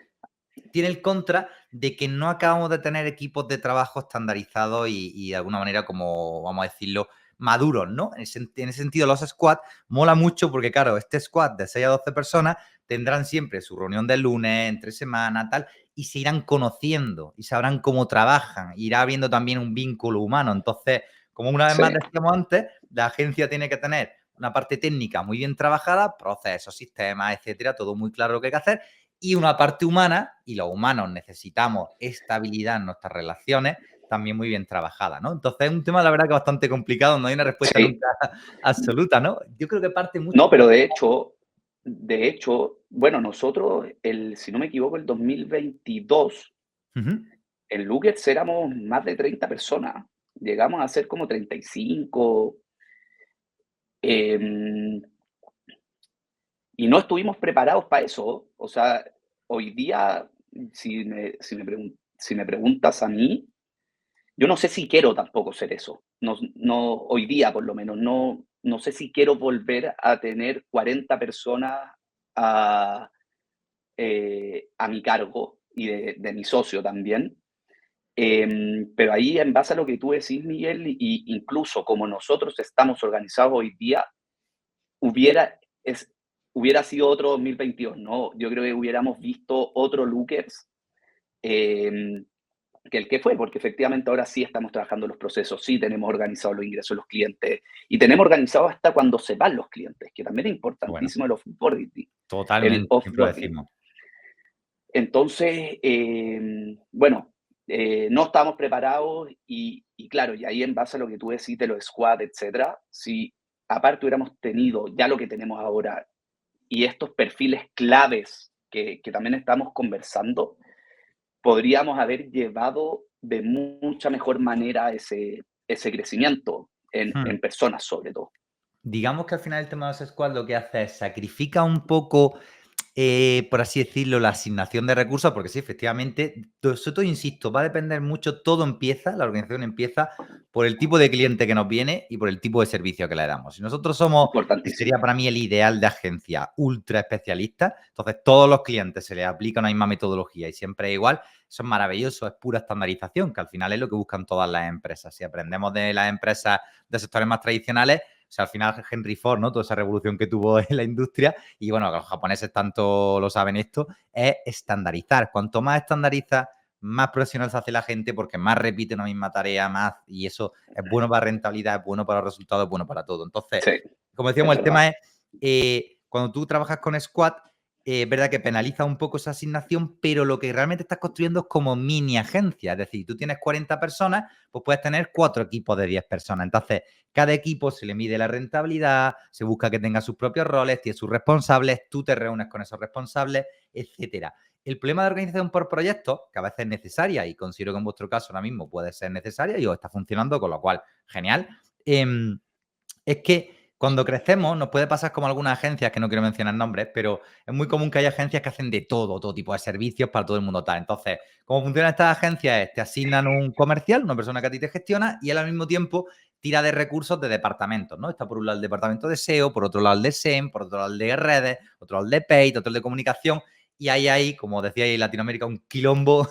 tiene el contra de que no acabamos de tener equipos de trabajo estandarizados y de alguna manera, como vamos a decirlo, maduros, ¿no? En ese sentido, los squads mola mucho porque, claro, este squad de 6 a 12 personas tendrán siempre su reunión del lunes, entre semana, tal, y se irán conociendo y sabrán cómo trabajan. Irá habiendo también un vínculo humano. Entonces, como una vez Sí, más decíamos antes, la agencia tiene que tener una parte técnica muy bien trabajada, procesos, sistemas, etcétera, todo muy claro lo que hay que hacer, y una parte humana, y los humanos necesitamos estabilidad en nuestras relaciones, también muy bien trabajada, ¿no? Entonces es un tema, la verdad, que bastante complicado, no hay una respuesta sí. nunca absoluta, ¿no? Yo creo que parte mucho No, por pero el... de hecho, bueno, nosotros, si no me equivoco, el 2022, Ujú. en Luggets éramos más de 30 personas. Llegamos a ser como 35, em, y no estuvimos preparados para eso. O sea, hoy día, si me preguntas a mí, yo no sé si quiero tampoco ser eso. No, no, hoy día por lo menos, no sé si quiero volver a tener 40 personas a, a mi cargo y de mi socio también. Pero ahí, en base a lo que tú decís, Miguel, y incluso como nosotros estamos organizados hoy día, hubiera, es, hubiera sido otro 2022, ¿no? Yo creo que hubiéramos visto otro Lookers eh, que el que fue, porque efectivamente ahora sí estamos trabajando los procesos, sí tenemos organizados los ingresos de los clientes y tenemos organizado hasta cuando se van los clientes, que también es Bueno, importantísimo el offboarding. El totalmente, siempre lo offboarding. decimos. Entonces, bueno, no estábamos preparados y claro, y ahí, en base a lo que tú decís de los squad, etcétera, si aparte hubiéramos tenido ya lo que tenemos ahora y estos perfiles claves que también estamos conversando, podríamos haber llevado de mucha mejor manera ese crecimiento Hmm. en personas, sobre todo. Digamos que al final el tema de los squads lo que hace es sacrifica un poco, por así decirlo, la asignación de recursos, porque sí, efectivamente, sobre todo, insisto, va a depender mucho, todo empieza, la organización empieza por el tipo de cliente que nos viene y por el tipo de servicio que le damos. Si nosotros somos, que sería Importantísimo. para mí el ideal de agencia, ultra especialista, entonces todos los clientes se les aplica una misma metodología y siempre es igual, eso es maravilloso, es pura estandarización, que al final es lo que buscan todas las empresas. Si aprendemos de las empresas de sectores más tradicionales, o sea, al final Henry Ford, ¿no? Toda esa revolución que tuvo en la industria, y bueno, los japoneses tanto lo saben esto, es estandarizar. Cuanto más estandariza, más profesional se hace la gente porque más repite una misma tarea, más, y eso es bueno para rentabilidad, es bueno para los resultados, es bueno para todo. Entonces, Sí, como es decíamos, el verdad. tema es, cuando tú trabajas con Squad, es verdad que penaliza un poco esa asignación, pero lo que realmente estás construyendo es como mini agencia. Es decir, tú tienes 40 personas, pues puedes tener 4 equipos de 10 personas. Entonces, cada equipo se le mide la rentabilidad, se busca que tenga sus propios roles, tiene sus responsables, tú te reúnes con esos responsables, etcétera. El problema de organización por proyectos, que a veces es necesaria, y considero que en vuestro caso ahora mismo puede ser necesaria y os está funcionando, con lo cual, genial, es que cuando crecemos nos puede pasar como algunas agencias, que no quiero mencionar nombres, pero es muy común que haya agencias que hacen de todo tipo de servicios para todo el mundo tal. Entonces, ¿cómo funcionan estas agencias? Es, te asignan un comercial, una persona que a ti te gestiona, y él al mismo tiempo tira de recursos de departamentos, ¿no? Está por un lado el departamento de SEO, por otro lado el de SEM, por otro lado el de redes, otro lado el de Paid, otro el de comunicación, y ahí hay, como decía ahí en Latinoamérica, un quilombo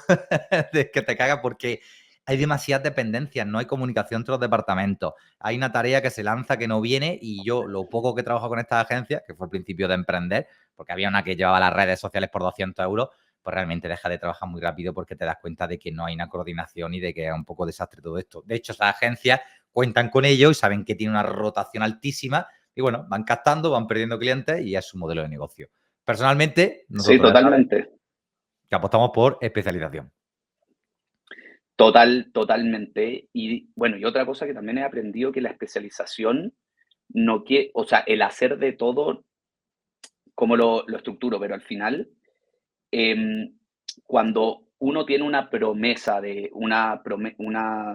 de que te caga porque hay demasiadas dependencias, no hay comunicación entre los departamentos. Hay una tarea que se lanza que no viene, y yo, lo poco que trabajo con estas agencias, que fue el principio de emprender, porque había una que llevaba las redes sociales por 200 euros, pues realmente dejas de trabajar muy rápido porque te das cuenta de que no hay una coordinación y de que es un poco desastre todo esto. De hecho, esas agencias cuentan con ello y saben que tiene una rotación altísima y bueno, van captando, van perdiendo clientes y es su modelo de negocio. Personalmente, Sí, nosotros ya sabes totalmente. que apostamos por especialización. Totalmente. Y bueno, y otra cosa que también he aprendido que la especialización no quiere, o sea, el hacer de todo, como lo estructuro, pero al final, em, cuando uno tiene una promesa de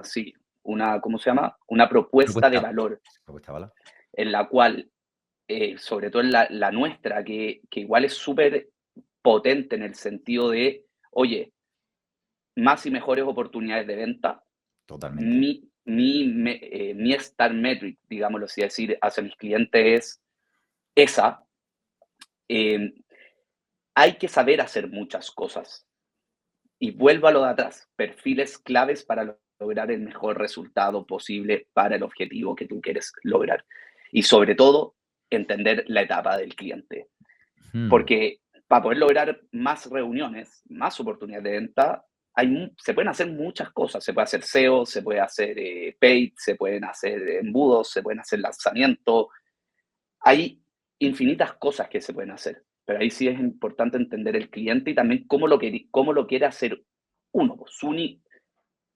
sí, ¿cómo se llama? Una propuesta de Propuesta, valor propuesta, ¿vale? en la cual, sobre todo en la nuestra, que igual es súper potente en el sentido de, oye, más y mejores oportunidades de venta. Totalmente. Mi star metric, digámoslo así, decir, hacia mis clientes es esa. eh, Hay que saber hacer muchas cosas. Y vuelvo a lo de atrás, perfiles claves para lograr el mejor resultado posible para el objetivo que tú quieres lograr. Y sobre todo, entender la etapa del cliente. Hmm. Porque para poder lograr más reuniones, más oportunidades de venta, se pueden hacer muchas cosas. Se puede hacer SEO, se puede hacer paid, se pueden hacer embudos, se pueden hacer lanzamientos. Hay infinitas cosas que se pueden hacer, pero ahí sí es importante entender el cliente y también cómo lo quiere hacer uno, pues,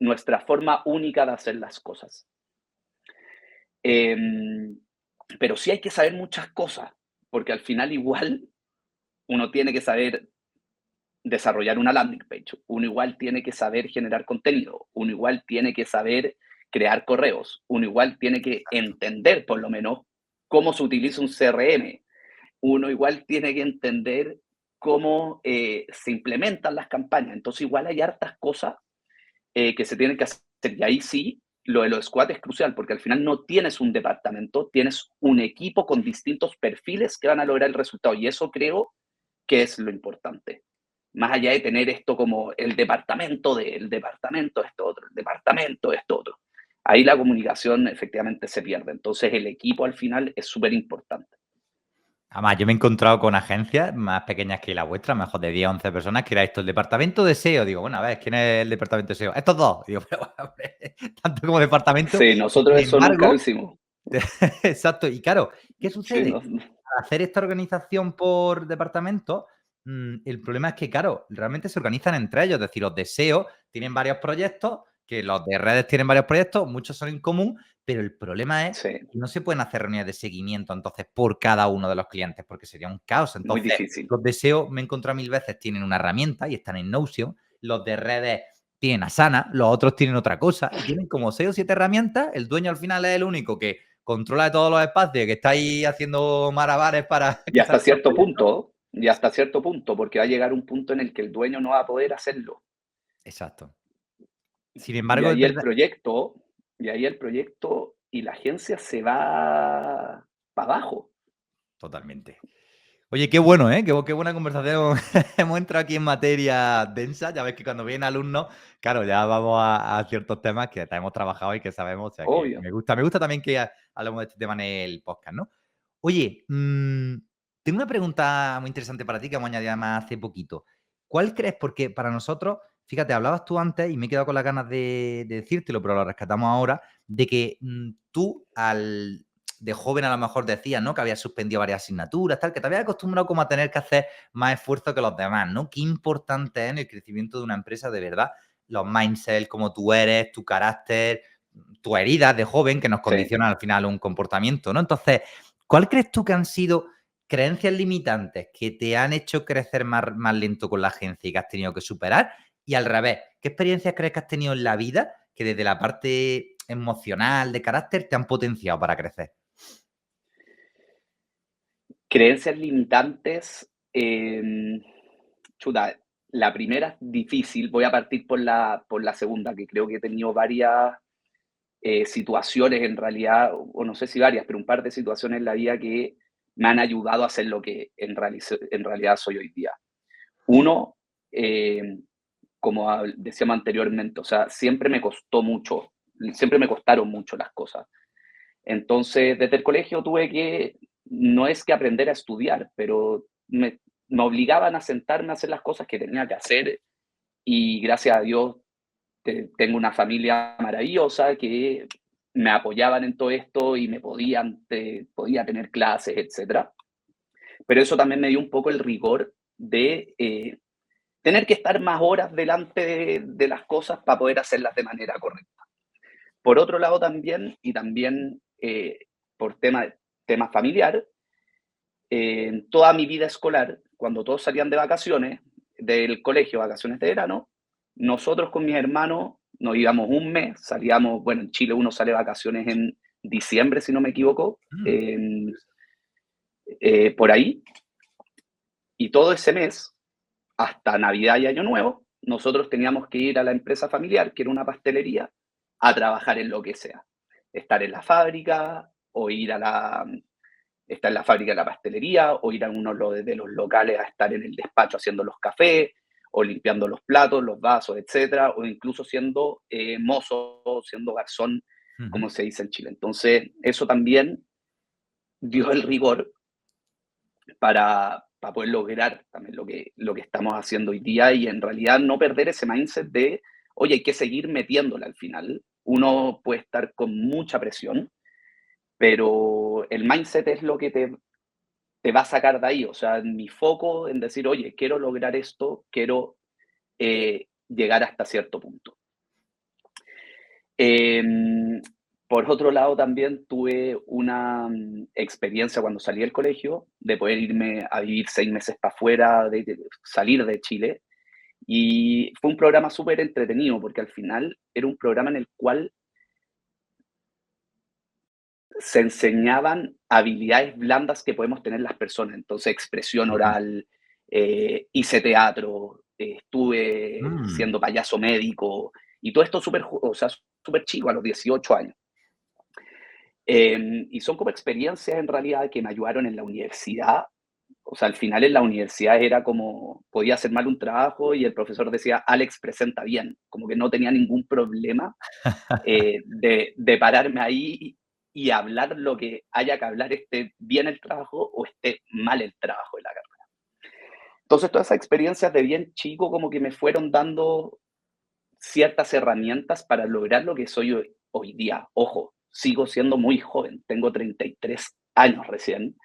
nuestra forma única de hacer las cosas. Em, pero sí hay que saber muchas cosas, porque al final igual uno tiene que saber desarrollar una landing page, uno igual tiene que saber generar contenido, uno igual tiene que saber crear correos, uno igual tiene que entender por lo menos cómo se utiliza un CRM, uno igual tiene que entender cómo se implementan las campañas. Entonces, igual hay hartas cosas que se tienen que hacer. Y ahí sí, lo de los squad es crucial, porque al final no tienes un departamento, tienes un equipo con distintos perfiles que van a lograr el resultado. Y eso creo que es lo importante. Más allá de tener esto como el departamento, esto otro, el departamento, esto otro. Ahí la comunicación efectivamente se pierde. Entonces, el equipo al final es súper importante. Además, yo me he encontrado con agencias más pequeñas que la vuestra, mejor de 10 o 11 personas, que era esto, el departamento de SEO. Digo, bueno, a ver, ¿quién es el departamento de SEO? Estos dos. Digo, pero, hombre, tanto como departamento. Sí, Y nosotros sin eso nunca lo embargo, hicimos. exacto. Y claro, ¿qué Sí, sucede? Al hacer esta organización por departamento, el problema es que, claro, realmente se organizan entre ellos. Es decir, los de SEO tienen varios proyectos, que los de redes tienen varios proyectos, muchos son en común, pero el problema es sí, que no se pueden hacer reuniones de seguimiento entonces por cada uno de los clientes, porque sería un caos. muy Entonces, difícil. los de SEO me he encontrado 1000 veces, tienen una herramienta y están en Notion. Los de redes tienen Asana, los otros tienen otra cosa y tienen como 6 o 7 herramientas. El dueño al final es el único que controla de todos los espacios, que está ahí haciendo malabares para Y que hasta salga el cierto proyecto. punto, y hasta cierto punto, porque va a llegar un punto en el que el dueño no va a poder hacerlo. Exacto. Sin Y embargo, es ahí el verdad. proyecto, y la agencia se va para abajo. Totalmente. Oye, qué bueno, ¿eh? Qué buena conversación. Hemos entrado aquí en materia densa. Ya ves que cuando vienen alumnos, claro, ya vamos a ciertos temas que hemos trabajado y que sabemos. O sea que Obvio. me gusta también que hablemos de este tema en el podcast, ¿no? Oye, tengo una pregunta muy interesante para ti que hemos añadido además hace poquito. ¿Cuál crees? Porque para nosotros, fíjate, hablabas tú antes y me he quedado con las ganas de decírtelo, pero lo rescatamos ahora, de que tú de joven a lo mejor decías, ¿no? Que habías suspendido varias asignaturas, tal, que te habías acostumbrado como a tener que hacer más esfuerzo que los demás, ¿no? Qué importante es en el crecimiento de una empresa, de verdad, los mindset, cómo tú eres, tu carácter, tus heridas de joven que nos Sí. condicionan al final un comportamiento, ¿no? Entonces, ¿cuál crees tú que han sido creencias limitantes que te han hecho crecer más lento con la agencia y que has tenido que superar? Y al revés, ¿qué experiencias crees que has tenido en la vida que desde la parte emocional, de carácter, te han potenciado para crecer? Creencias limitantes, chuta, la primera es difícil. Voy a partir por la segunda, que creo que he tenido varias situaciones en realidad, o no sé si varias, pero un par de situaciones en la vida que me han ayudado a ser lo que en realidad soy hoy día. Uno, eh, como decíamos anteriormente, o sea, siempre me costaron mucho las cosas. Entonces, desde el colegio tuve que, no es que aprender a estudiar, pero me obligaban a sentarme a hacer las cosas que tenía que hacer y gracias a Dios tengo una familia maravillosa que me apoyaban en todo esto y me podía tener clases, etcétera. Pero eso también me dio un poco el rigor de tener que estar más horas delante de las cosas para poder hacerlas de manera correcta. Por otro lado también, y también por tema familiar, en toda mi vida escolar, cuando todos salían de vacaciones, del colegio, vacaciones de verano, nosotros con mis hermanos nos íbamos un mes, salíamos, bueno, en Chile uno sale de vacaciones en diciembre, si no me equivoco, por ahí, y todo ese mes, hasta Navidad y Año Nuevo, nosotros teníamos que ir a la empresa familiar, que era una pastelería, a trabajar en lo que sea. Estar en la fábrica, o estar en la fábrica de la pastelería, o ir a uno de los locales a estar en el despacho haciendo los cafés, o limpiando los platos, los vasos, etcétera, o incluso siendo mozo, siendo garzón, como se dice en Chile. Entonces, eso también dio el rigor para poder lograr también lo que estamos haciendo hoy día y en realidad no perder ese mindset de, oye, hay que seguir metiéndole al final. Uno puede estar con mucha presión, pero el mindset es lo que te va a sacar de ahí. O sea, mi foco en decir, oye, quiero lograr esto, quiero llegar hasta cierto punto. Por otro lado, también tuve una experiencia cuando salí del colegio de poder irme a vivir 6 meses para afuera, de salir de Chile. Y fue un programa súper entretenido porque al final era un programa en el cual se enseñaban habilidades blandas que podemos tener las personas. Entonces, expresión oral, hice teatro, estuve siendo payaso médico y todo esto súper, o sea, súper chico a los 18 años. Y son como experiencias en realidad que me ayudaron en la universidad. O sea, al final en la universidad era como, podía hacer mal un trabajo y el profesor decía, Alex presenta bien, como que no tenía ningún problema de pararme ahí y hablar lo que haya que hablar, esté bien el trabajo o esté mal el trabajo de la carrera. Entonces, todas esas experiencias de bien chico como que me fueron dando ciertas herramientas para lograr lo que soy hoy día. Ojo, sigo siendo muy joven, tengo 33 años recién.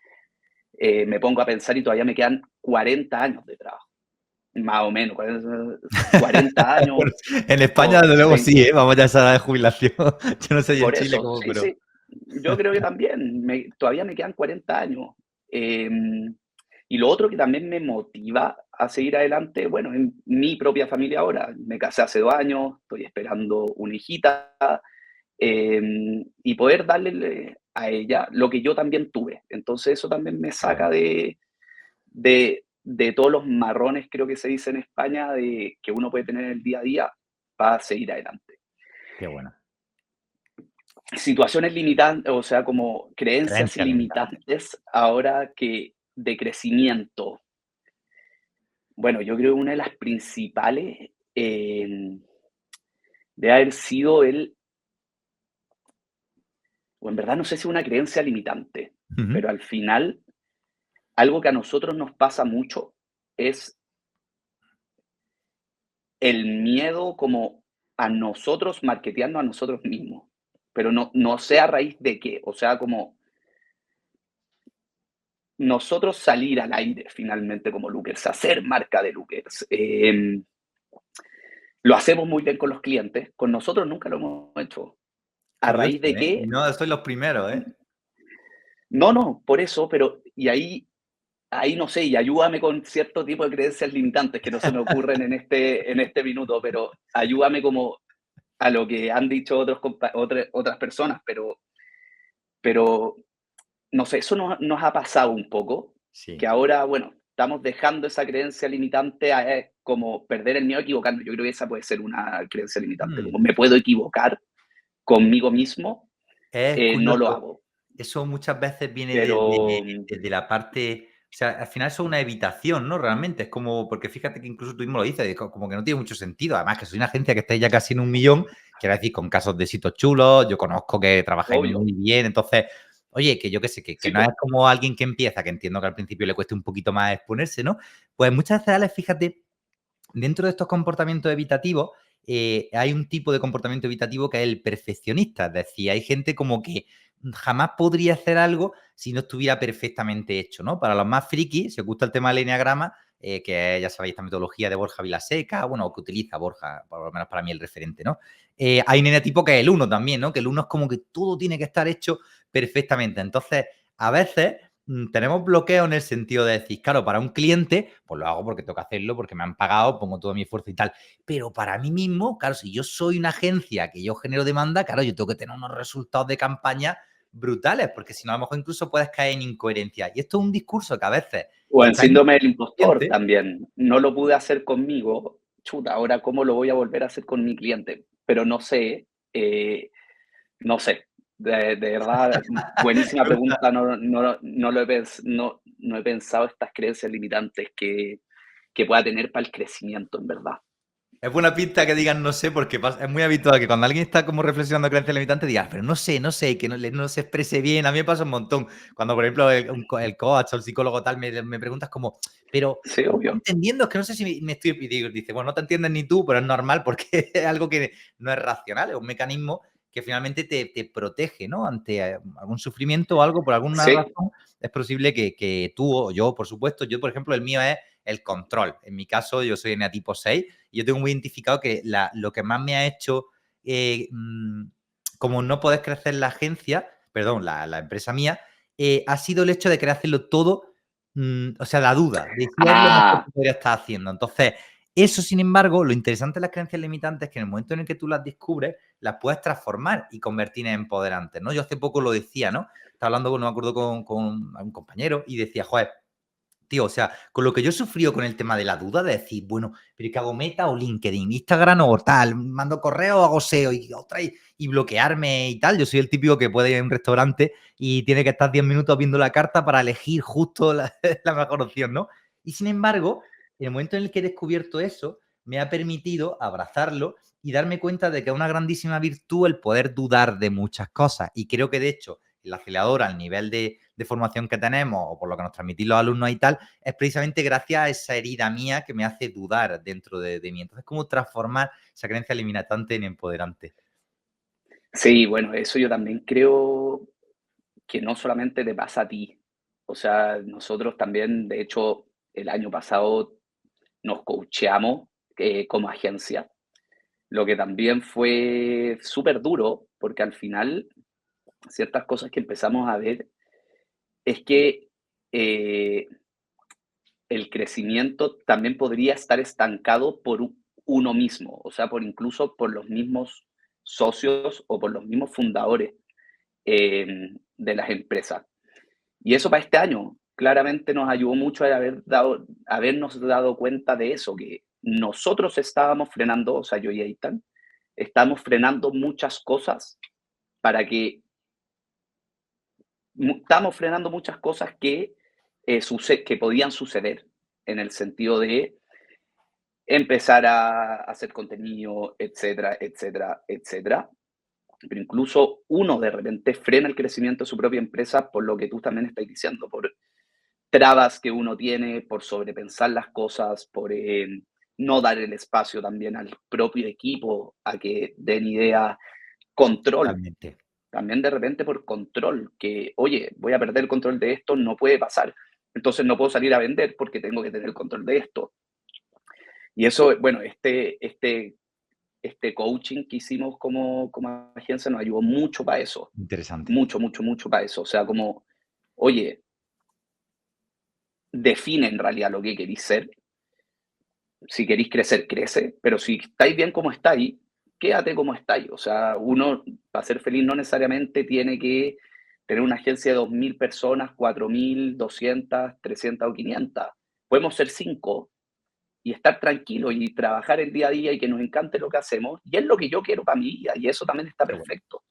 Me pongo a pensar y todavía me quedan 40 años de trabajo. Más o menos, 40 años. Bueno, en España, desde luego, 30, sí, ¿eh? Vamos ya a esa edad de jubilación. Yo no sé en por Chile eso, cómo, sí, pero... sí. Yo creo que también, todavía me quedan 40 años. Y lo otro que también me motiva a seguir adelante, bueno, en mi propia familia ahora. Me casé hace 2 años, estoy esperando una hijita, y poder darle a ella lo que yo también tuve. Entonces eso también me saca de todos los marrones, creo que se dice en España, de que uno puede tener el día a día para seguir adelante. Qué bueno. Situaciones limitantes, o sea, como creencias Creencias limitantes. limitantes ahora que de crecimiento. Bueno, yo creo que una de las principales debe haber sido o en verdad no sé si es una creencia limitante, pero al final algo que a nosotros nos pasa mucho es el miedo como a nosotros marketearnos a nosotros mismos, pero no sé a raíz de qué, o sea, como nosotros salir al aire finalmente como Lookers, hacer marca de Lookers. Lo hacemos muy bien con los clientes, con nosotros nunca lo hemos hecho. ¿A Curioso, raíz de ¿eh? qué? No, sois los primeros, ¿eh? No, por eso, pero y ahí no sé, y ayúdame con cierto tipo de creencias limitantes que no se me ocurren en este minuto, pero ayúdame como a lo que han dicho otras personas, pero no sé, eso nos ha pasado un poco, que Sí. ahora, bueno, estamos dejando esa creencia limitante a como perder el miedo a equivocarme. Yo creo que esa puede ser una creencia limitante, como me puedo equivocar conmigo mismo, Es no lo curioso. hago, Eso muchas veces viene pero desde la parte, o sea, al final eso es una evitación, ¿no? Realmente es como, porque fíjate que incluso tú mismo lo dices, como que no tiene mucho sentido. Además, que soy una agencia que estáis ya casi en 1 millón, quiero decir, con casos de éxitos chulos, yo conozco que trabajáis obvio, muy bien, entonces, Oye, que yo qué sé, que Sí, no es po. como alguien que empieza, que entiendo que al principio le cueste un poquito más exponerse, ¿no? Pues muchas veces, Alex, fíjate, dentro de estos comportamientos evitativos, hay un tipo de comportamiento evitativo que es el perfeccionista. Es decir, hay gente como que jamás podría hacer algo si no estuviera perfectamente hecho, ¿no? Para los más frikis, si os gusta el tema del enneagrama, que es, ya sabéis, esta metodología de Borja Vilaseca, bueno, que utiliza Borja, por lo menos para mí el referente, ¿no? Hay un eneatipo que es el uno también, ¿no? Que el uno es como que todo tiene que estar hecho perfectamente. Entonces, a veces tenemos bloqueo en el sentido de decir, claro, para un cliente, pues lo hago porque tengo que hacerlo, porque me han pagado, pongo todo mi esfuerzo y tal. Pero para mí mismo, claro, si yo soy una agencia que yo genero demanda, claro, yo tengo que tener unos resultados de campaña brutales, porque si no, a lo mejor incluso puedes caer en incoherencia. Y esto es un discurso que a veces O en está en síndrome del el impostor cliente. también. No lo pude hacer conmigo, chuta, ahora cómo lo voy a volver a hacer con mi cliente. Pero no sé, no sé. De verdad, buenísima Me gusta. pregunta. No lo no he pensado estas creencias limitantes que pueda tener para el crecimiento, en verdad. Es buena pista que digan no sé, porque es muy habitual que cuando alguien está como reflexionando creencias limitantes diga, pero no sé, que no se exprese bien. A mí me pasa un montón. Cuando, por ejemplo, el coach o el psicólogo tal me preguntas como, pero Sí, ¿me estás obvio. entendiendo? Es que no sé si me estoy. Y dice, bueno, no te entiendes ni tú, pero es normal porque es algo que no es racional, es un mecanismo que finalmente te protege, ¿no? Ante algún sufrimiento o algo, por alguna Sí, razón, es posible que tú o yo, por supuesto, yo, por ejemplo, el mío es el control. En mi caso, yo soy eneatipo 6 y yo tengo muy identificado que lo que más me ha hecho como no poder crecer la agencia, perdón, la empresa mía, ha sido el hecho de querer hacerlo todo, o sea, la duda de si es lo mejor ah, que podría estar haciendo. Entonces, eso, sin embargo, lo interesante de las creencias limitantes es que en el momento en el que tú las descubres, las puedes transformar y convertir en empoderantes, ¿no? Yo hace poco lo decía, ¿no? Estaba hablando, no me acuerdo, con un compañero y decía, joder, tío, o sea, con lo que yo he sufrido con el tema de la duda, de decir, bueno, pero ¿qué hago, Meta o LinkedIn? Instagram o tal, mando correo o hago SEO y otra y bloquearme y tal. Yo soy el típico que puede ir a un restaurante y tiene que estar 10 minutos viendo la carta para elegir justo la mejor opción, ¿no? Y sin embargo, en el momento en el que he descubierto eso, me ha permitido abrazarlo y darme cuenta de que es una grandísima virtud el poder dudar de muchas cosas. Y creo que, de hecho, el acelerador, al nivel de formación que tenemos o por lo que nos transmitís los alumnos y tal, es precisamente gracias a esa herida mía que me hace dudar dentro de mí. Entonces, ¿cómo transformar esa creencia limitante en empoderante? sí, bueno, eso yo también creo que no solamente te pasa a ti. O sea, nosotros también, de hecho, el año pasado nos coacheamos como agencia, lo que también fue súper duro, porque al final ciertas cosas que empezamos a ver es que eh, el crecimiento también podría estar estancado por uno mismo, o sea, por incluso por los mismos socios o por los mismos fundadores de las empresas. Y eso para este año claramente nos ayudó mucho a habernos dado cuenta de eso, que nosotros estábamos frenando, o sea, yo y Aitan, estamos frenando muchas cosas para que, estamos frenando muchas cosas que podían suceder en el sentido de empezar a hacer contenido, etcétera, etcétera, etcétera. Pero incluso uno de repente frena el crecimiento de su propia empresa por lo que tú también estás diciendo, por trabas que uno tiene, por sobrepensar las cosas, por no dar el espacio también al propio equipo a que den idea, control, Totalmente. también de repente por control, que, oye, voy a perder el control de esto, no puede pasar. Entonces no puedo salir a vender porque tengo que tener el control de esto. Y eso, bueno, este coaching que hicimos como agencia nos ayudó mucho para eso, Interesante. mucho, mucho, mucho para eso. O sea, como, oye, define en realidad lo que queréis ser. Si queréis crecer, crece, pero si estáis bien como estáis, quédate como estáis. O sea, uno para ser feliz no necesariamente tiene que tener una agencia de 2.000 personas, 4.000, 200, 300 o 500. Podemos ser 5 y estar tranquilos y trabajar el día a día y que nos encante lo que hacemos. Y es lo que yo quiero para mi vida y eso también está Qué bueno. perfecto.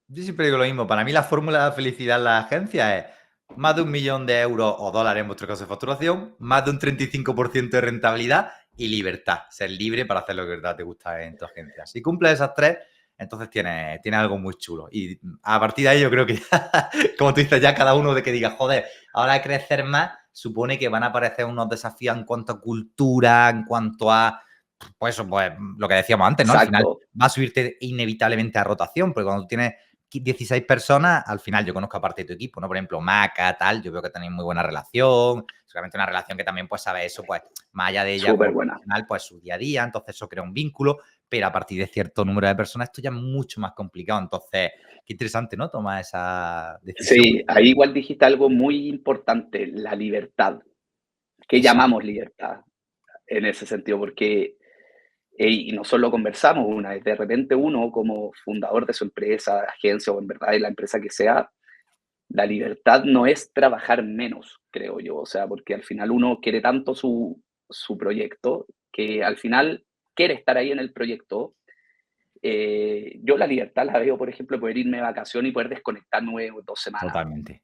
Yo siempre digo lo mismo. Para mí la fórmula de felicidad en la agencia es más de 1 millón de euros o dólares en vuestro caso de facturación, más de un 35% de rentabilidad y libertad. Ser libre para hacer lo que de verdad te gusta en tu agencia. Si cumples esas tres, Entonces tiene algo muy chulo. Y a partir de ahí yo creo que, como tú dices, ya cada uno de que diga, joder, ahora crecer más, supone que van a aparecer unos desafíos en cuanto a cultura, en cuanto a, pues eso, pues lo que decíamos antes, ¿no? Al final Exacto, va a subirte inevitablemente a rotación, porque cuando tú tienes 16 personas, al final yo conozco aparte de tu equipo, ¿no? Por ejemplo, Maca, tal, yo veo que tenéis muy buena relación, seguramente una relación que también pues sabe eso, pues más allá de ella súper como buena. profesional, pues su día a día, entonces eso crea un vínculo, pero a partir de cierto número de personas esto ya es mucho más complicado, entonces qué interesante, ¿no? Tomar esa decisión. Sí, ahí igual dijiste algo muy importante, la libertad. ¿Qué Exacto, llamamos libertad en ese sentido? Porque, y nosotros lo conversamos una vez, de repente uno como fundador de su empresa, agencia o en verdad de la empresa que sea, la libertad no es trabajar menos, creo yo, o sea, porque al final uno quiere tanto su proyecto que al final quiere estar ahí en el proyecto. Yo la libertad la veo, por ejemplo, poder irme de vacaciones y poder desconectarme 2 semanas. totalmente.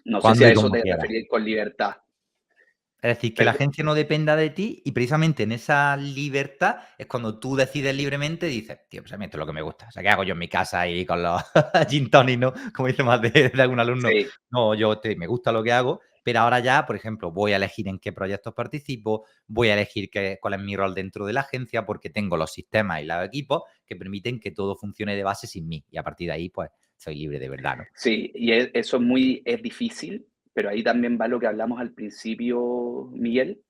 No sé si Cuando a y eso como te quieras. referís con libertad. Es decir, que la Pero, agencia no dependa de ti y precisamente en esa libertad es cuando tú decides libremente y dices, tío, pues a mí esto es lo que me gusta. O sea, ¿qué hago yo en mi casa ahí con los gin tonic, ¿no? Como dice más de algún alumno. sí, No, me gusta lo que hago, pero ahora ya, por ejemplo, voy a elegir en qué proyectos participo, voy a elegir cuál es mi rol dentro de la agencia porque tengo los sistemas y los equipos que permiten que todo funcione de base sin mí. Y a partir de ahí, pues, soy libre de verdad, ¿no? sí, y eso es difícil, pero ahí también va lo que hablamos al principio, Miguel,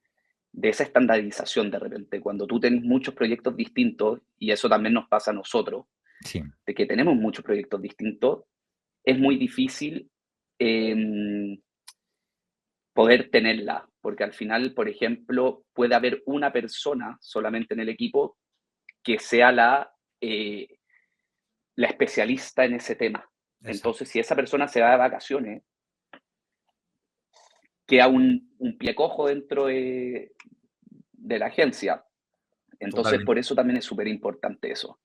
de esa estandarización de repente, cuando tú tienes muchos proyectos distintos, y eso también nos pasa a nosotros, Sí, de que tenemos muchos proyectos distintos, es muy difícil poder tenerla, porque al final, por ejemplo, puede haber una persona solamente en el equipo que sea la especialista en ese tema. exacto. Entonces, si esa persona se va de vacaciones, queda un pie cojo dentro de la agencia. Entonces, Totalmente. por eso también es súper importante eso.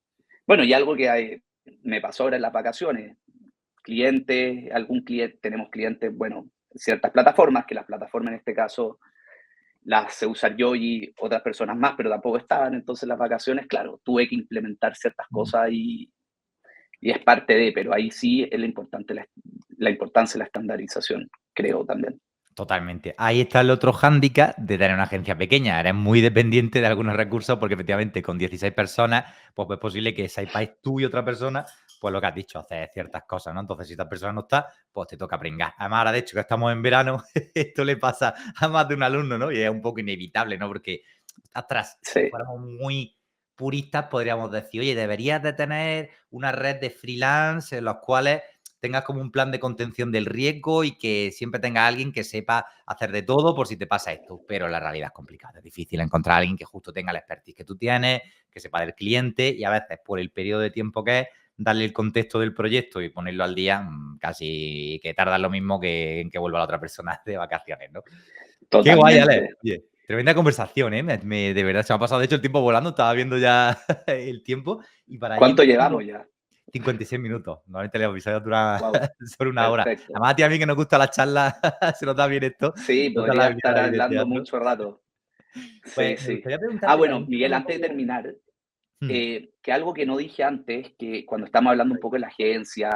Bueno, y algo que me pasó ahora en las vacaciones, clientes, algún cliente, tenemos clientes, bueno, ciertas plataformas, que las plataformas en este caso las sé usar yo y otras personas más, pero tampoco estaban, entonces las vacaciones, claro, tuve que implementar ciertas cosas y es parte de, pero ahí sí es la importancia de la estandarización, creo también. Totalmente. Ahí está el otro hándicap de tener una agencia pequeña. Eres muy dependiente de algunos recursos porque efectivamente con 16 personas, pues es posible que sepáis tú y otra persona, pues lo que has dicho, hacer ciertas cosas, ¿no? Entonces, si esta persona no está, pues te toca pringar. Además, ahora de hecho que estamos en verano, esto le pasa a más de un alumno, ¿no? Y es un poco inevitable, ¿no? Porque, atrás, si Sí, fuéramos muy puristas, podríamos decir, oye, deberías de tener una red de freelance en los cuales tengas como un plan de contención del riesgo y que siempre tenga alguien que sepa hacer de todo por si te pasa esto. Pero la realidad es complicada. Es difícil encontrar a alguien que justo tenga la expertise que tú tienes, que sepa del cliente y a veces por el periodo de tiempo que es, darle el contexto del proyecto y ponerlo al día, casi que tarda lo mismo que en que vuelva la otra persona de vacaciones, ¿no? Qué guay, Ale. totalmente. Oye, tremenda conversación, ¿eh? De verdad, se me ha pasado, de hecho, el tiempo volando. Estaba viendo ya el tiempo y para ir ¿Cuánto empezando llevamos ya? 56 minutos. Normalmente los episodios duran Wow, sobre una hora. perfecto. Además, a ti a mí que nos gusta la charla, se nos da bien esto, Sí, nos da la podría habilidad estar ahí de hablando teatro. mucho rato. Sí, Pues me sí. gustaría Ah, preguntarte para bueno, ir Miguel, cerrando un antes de poco. terminar, Mm, que algo que no dije antes, que cuando estamos hablando un poco de la agencia,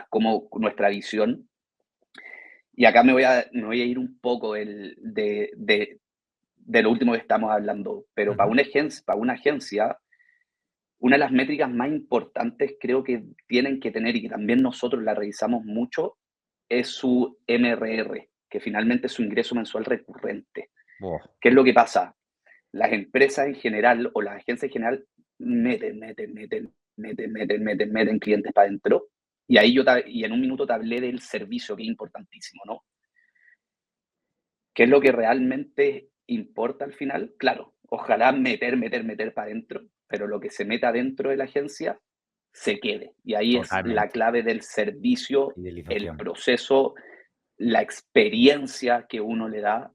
como nuestra visión, y acá me voy a ir un poco de lo último que estamos hablando, pero ujú. para una agencia, una de las métricas más importantes creo que tienen que tener y que también nosotros la revisamos mucho es su MRR, que finalmente es su ingreso mensual recurrente. Buah, ¿Qué es lo que pasa? Las empresas en general o las agencias en general meten clientes para adentro. Y ahí y en un minuto te hablé del servicio, que es importantísimo, ¿no? ¿Qué es lo que realmente importa al final? Claro, ojalá meter para adentro, pero lo que se meta dentro de la agencia se quede. Y ahí es la totalmente. clave del servicio, el Fidelización. proceso, la experiencia que uno le da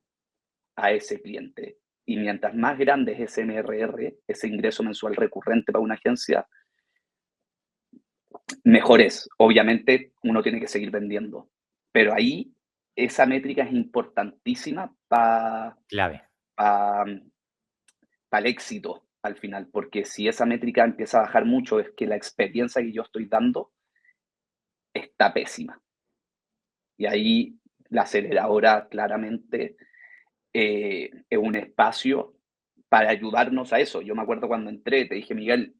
a ese cliente. Y mientras más grande es ese MRR, ese ingreso mensual recurrente para una agencia, mejor es. Obviamente uno tiene que seguir vendiendo, pero ahí esa métrica es importantísima para Clave. pa, el éxito. al final, porque si esa métrica empieza a bajar mucho, es que la experiencia que yo estoy dando está pésima. Y ahí la aceleradora claramente es un espacio para ayudarnos a eso. Yo me acuerdo cuando entré, te dije, Miguel,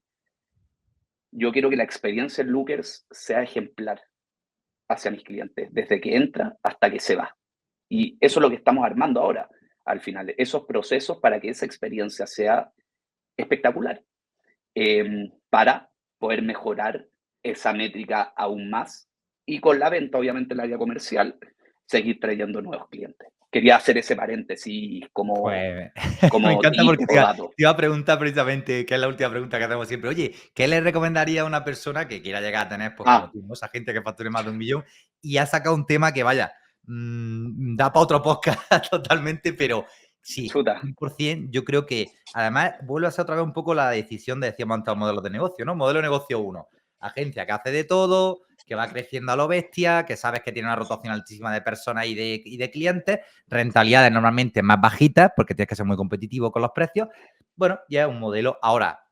yo quiero que la experiencia en Lookers sea ejemplar hacia mis clientes, desde que entra hasta que se va. Y eso es lo que estamos armando ahora, al final, esos procesos para que esa experiencia sea espectacular, para poder mejorar esa métrica aún más y con la venta, obviamente, en el área comercial, seguir trayendo nuevos clientes. Quería hacer ese paréntesis como, Pues me como encanta tip porque o dato. te iba a preguntar precisamente, que es la última pregunta que hacemos siempre. Oye, ¿qué le recomendaría a una persona que quiera llegar a tener, pues como Ah, tú, ¿no? Esa gente que facture más de 1.000.000 y ha sacado un tema que, vaya, da para otro podcast totalmente, pero sí, chuta, 100%. Yo creo que, además, vuelve a ser otra vez un poco la decisión de, decíamos antes, los modelos de negocio, ¿no? Modelo de negocio uno, agencia que hace de todo, que va creciendo a lo bestia, que sabes que tiene una rotación altísima de personas y de clientes, rentabilidades normalmente más bajitas, porque tienes que ser muy competitivo con los precios. Bueno, ya es un modelo. Ahora,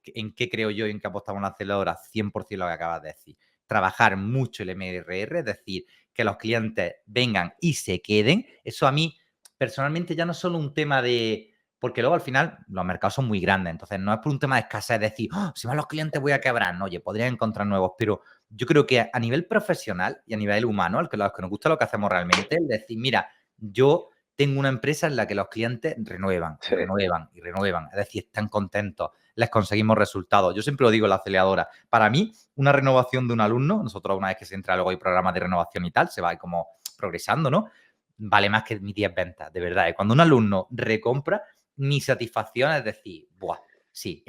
¿en qué creo yo y en qué apostamos en la aceleradora? 100% lo que acabas de decir. Trabajar mucho el MRR, es decir, que los clientes vengan y se queden. Eso a mí, personalmente, ya no es solo un tema de... Porque luego al final los mercados son muy grandes, entonces no es por un tema de escasez, decir, oh, si van los clientes voy a quebrar. No, oye, podría encontrar nuevos, pero yo creo que a nivel profesional y a nivel humano, al que los que nos gusta lo que hacemos realmente, es decir, mira, yo tengo una empresa en la que los clientes renuevan y sí, renuevan y renuevan, es decir, están contentos, les conseguimos resultados. Yo siempre lo digo en la aceleradora. Para mí, una renovación de un alumno, nosotros una vez que se entra luego hay programas de renovación y tal, se va como progresando, ¿no? Vale más que mis 10 ventas, de verdad. Cuando un alumno recompra, mi satisfacción es decir, buah, sí,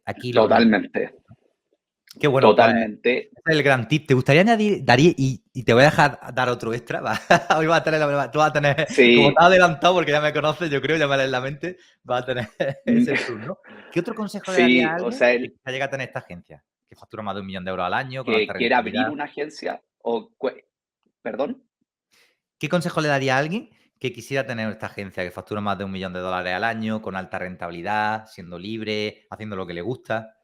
aquí lo vemos. totalmente, Qué bueno, pues totalmente. ese es el gran tip. ¿Te gustaría añadir, Darío, y te voy a dejar dar otro extra? Hoy vas a tener, tú vas a tener, como te Sí, has adelantado, porque ya me conoces, yo creo, ya me lees la mente, vas a tener mm, ese plus, ¿no? ¿Qué otro consejo le darías a sí, o alguien sea, que llega a tener esta agencia? Que factura más de 1.000.000 de euros al año, con alta que quiera abrir rentabilidad. una agencia o, perdón, ¿Qué consejo le daría a alguien que quisiera tener esta agencia que factura más de 1.000.000 de dólares al año, con alta rentabilidad, siendo libre, haciendo lo que le gusta?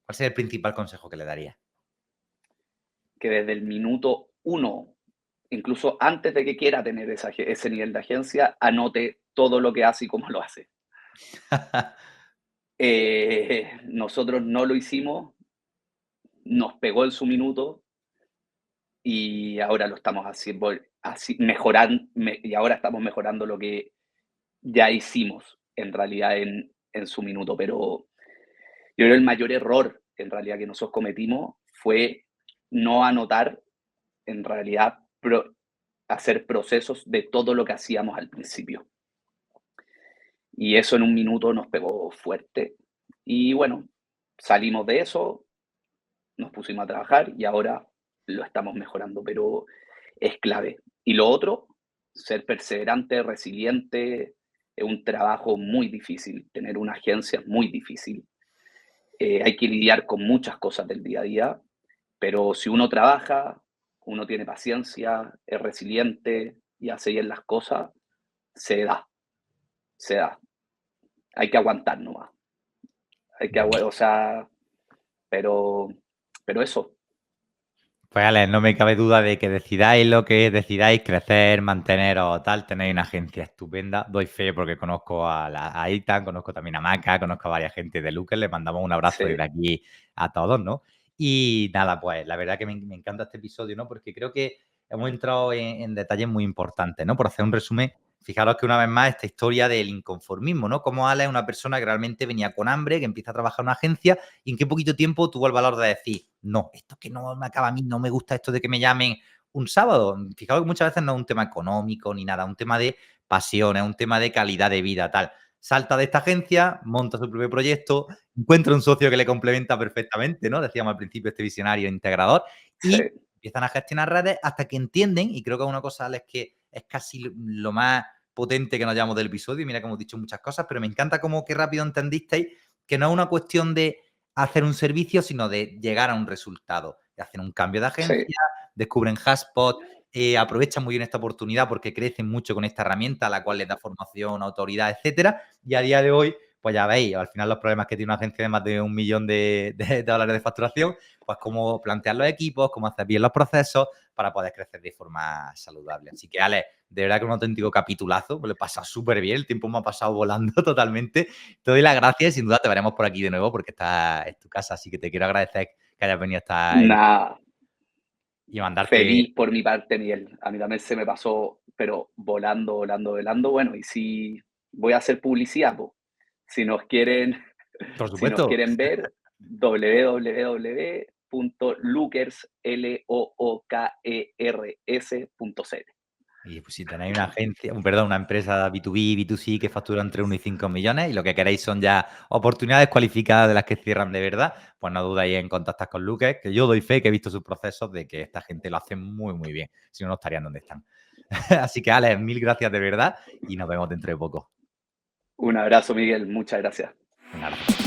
¿Cuál sería el principal consejo que le daría? que desde el minuto uno, incluso antes de que quiera tener ese nivel de agencia, anote todo lo que hace y cómo lo hace. Nosotros no lo hicimos, nos pegó en su minuto y ahora lo estamos haciendo, así, mejorando, y ahora estamos mejorando lo que ya hicimos en realidad en su minuto. Pero yo creo el mayor error en realidad que nosotros cometimos fue no anotar en realidad hacer procesos de todo lo que hacíamos al principio. Y eso en un minuto nos pegó fuerte. Y bueno, salimos de eso, nos pusimos a trabajar y ahora lo estamos mejorando, pero es clave. Y lo otro, ser perseverante, resiliente, es un trabajo muy difícil. Tener una agencia es muy difícil. Hay que lidiar con muchas cosas del día a día, pero si uno trabaja, uno tiene paciencia, es resiliente y hace bien las cosas, se da, se da. Hay que aguantar nomás. Hay que Bueno, o sea, pero, pero eso, pues Alex, no me cabe duda de que decidáis lo que decidáis, crecer, manteneros o tal, tenéis una agencia estupenda. Doy fe porque conozco a Itan, conozco también a Maca, conozco a varias gente de Lucas, le mandamos un abrazo desde sí, aquí a todos, ¿no? Y nada, pues la verdad que me encanta este episodio, ¿no? Porque creo que hemos entrado en detalles muy importantes, ¿no? Por hacer un resumen, fijaros que una vez más esta historia del inconformismo, ¿no? Como Alex es una persona que realmente venía con hambre, que empieza a trabajar en una agencia y en qué poquito tiempo tuvo el valor de decir, no, esto que no me acaba a mí, no me gusta esto de que me llamen un sábado. Fijaos que muchas veces no es un tema económico ni nada, es un tema de pasión, es un tema de calidad de vida, tal. Salta de esta agencia, monta su propio proyecto, encuentra un socio que le complementa perfectamente, ¿no? Decíamos al principio, este visionario integrador, y sí, empiezan a gestionar redes hasta que entienden, y creo que es una cosa, Alex, que es casi lo más potente que nos llamamos del episodio, y mira que hemos dicho muchas cosas, pero me encanta cómo que rápido entendisteis que no es una cuestión de hacer un servicio, sino de llegar a un resultado. Hacen un cambio de sí, agencia, descubren HubSpot, aprovechan muy bien esta oportunidad porque crecen mucho con esta herramienta, a la cual les da formación, autoridad, etcétera. Y a día de hoy, pues ya veis, al final los problemas que tiene una agencia de más de 1 millón de dólares de facturación, pues cómo plantear los equipos, cómo hacer bien los procesos para poder crecer de forma saludable. Así que, Ale, de verdad que un auténtico capitulazo, me lo he pasado súper bien, el tiempo me ha pasado volando totalmente. Te doy las gracias y sin duda te veremos por aquí de nuevo porque esta es tu casa, así que te quiero agradecer que hayas venido hasta el Nada, y mandarte. feliz por mi parte, Miguel. A mí también se me pasó, pero volando, volando, volando. Bueno, y si voy a hacer publicidad, po. Si nos quieren, Por si nos supuesto. quieren ver, www.lookers.cl. Y pues si tenéis una agencia, perdón, una empresa B2B, B2C que factura entre 1 y 5 millones y lo que queréis son ya oportunidades cualificadas de las que cierran de verdad, pues no dudéis en contactar con Lucas, que yo doy fe que he visto sus procesos de que esta gente lo hace muy, muy bien. Si no, no estarían donde están. Así que, Alex, mil gracias de verdad y nos vemos dentro de poco. Un abrazo, Miguel. Muchas gracias. Un abrazo.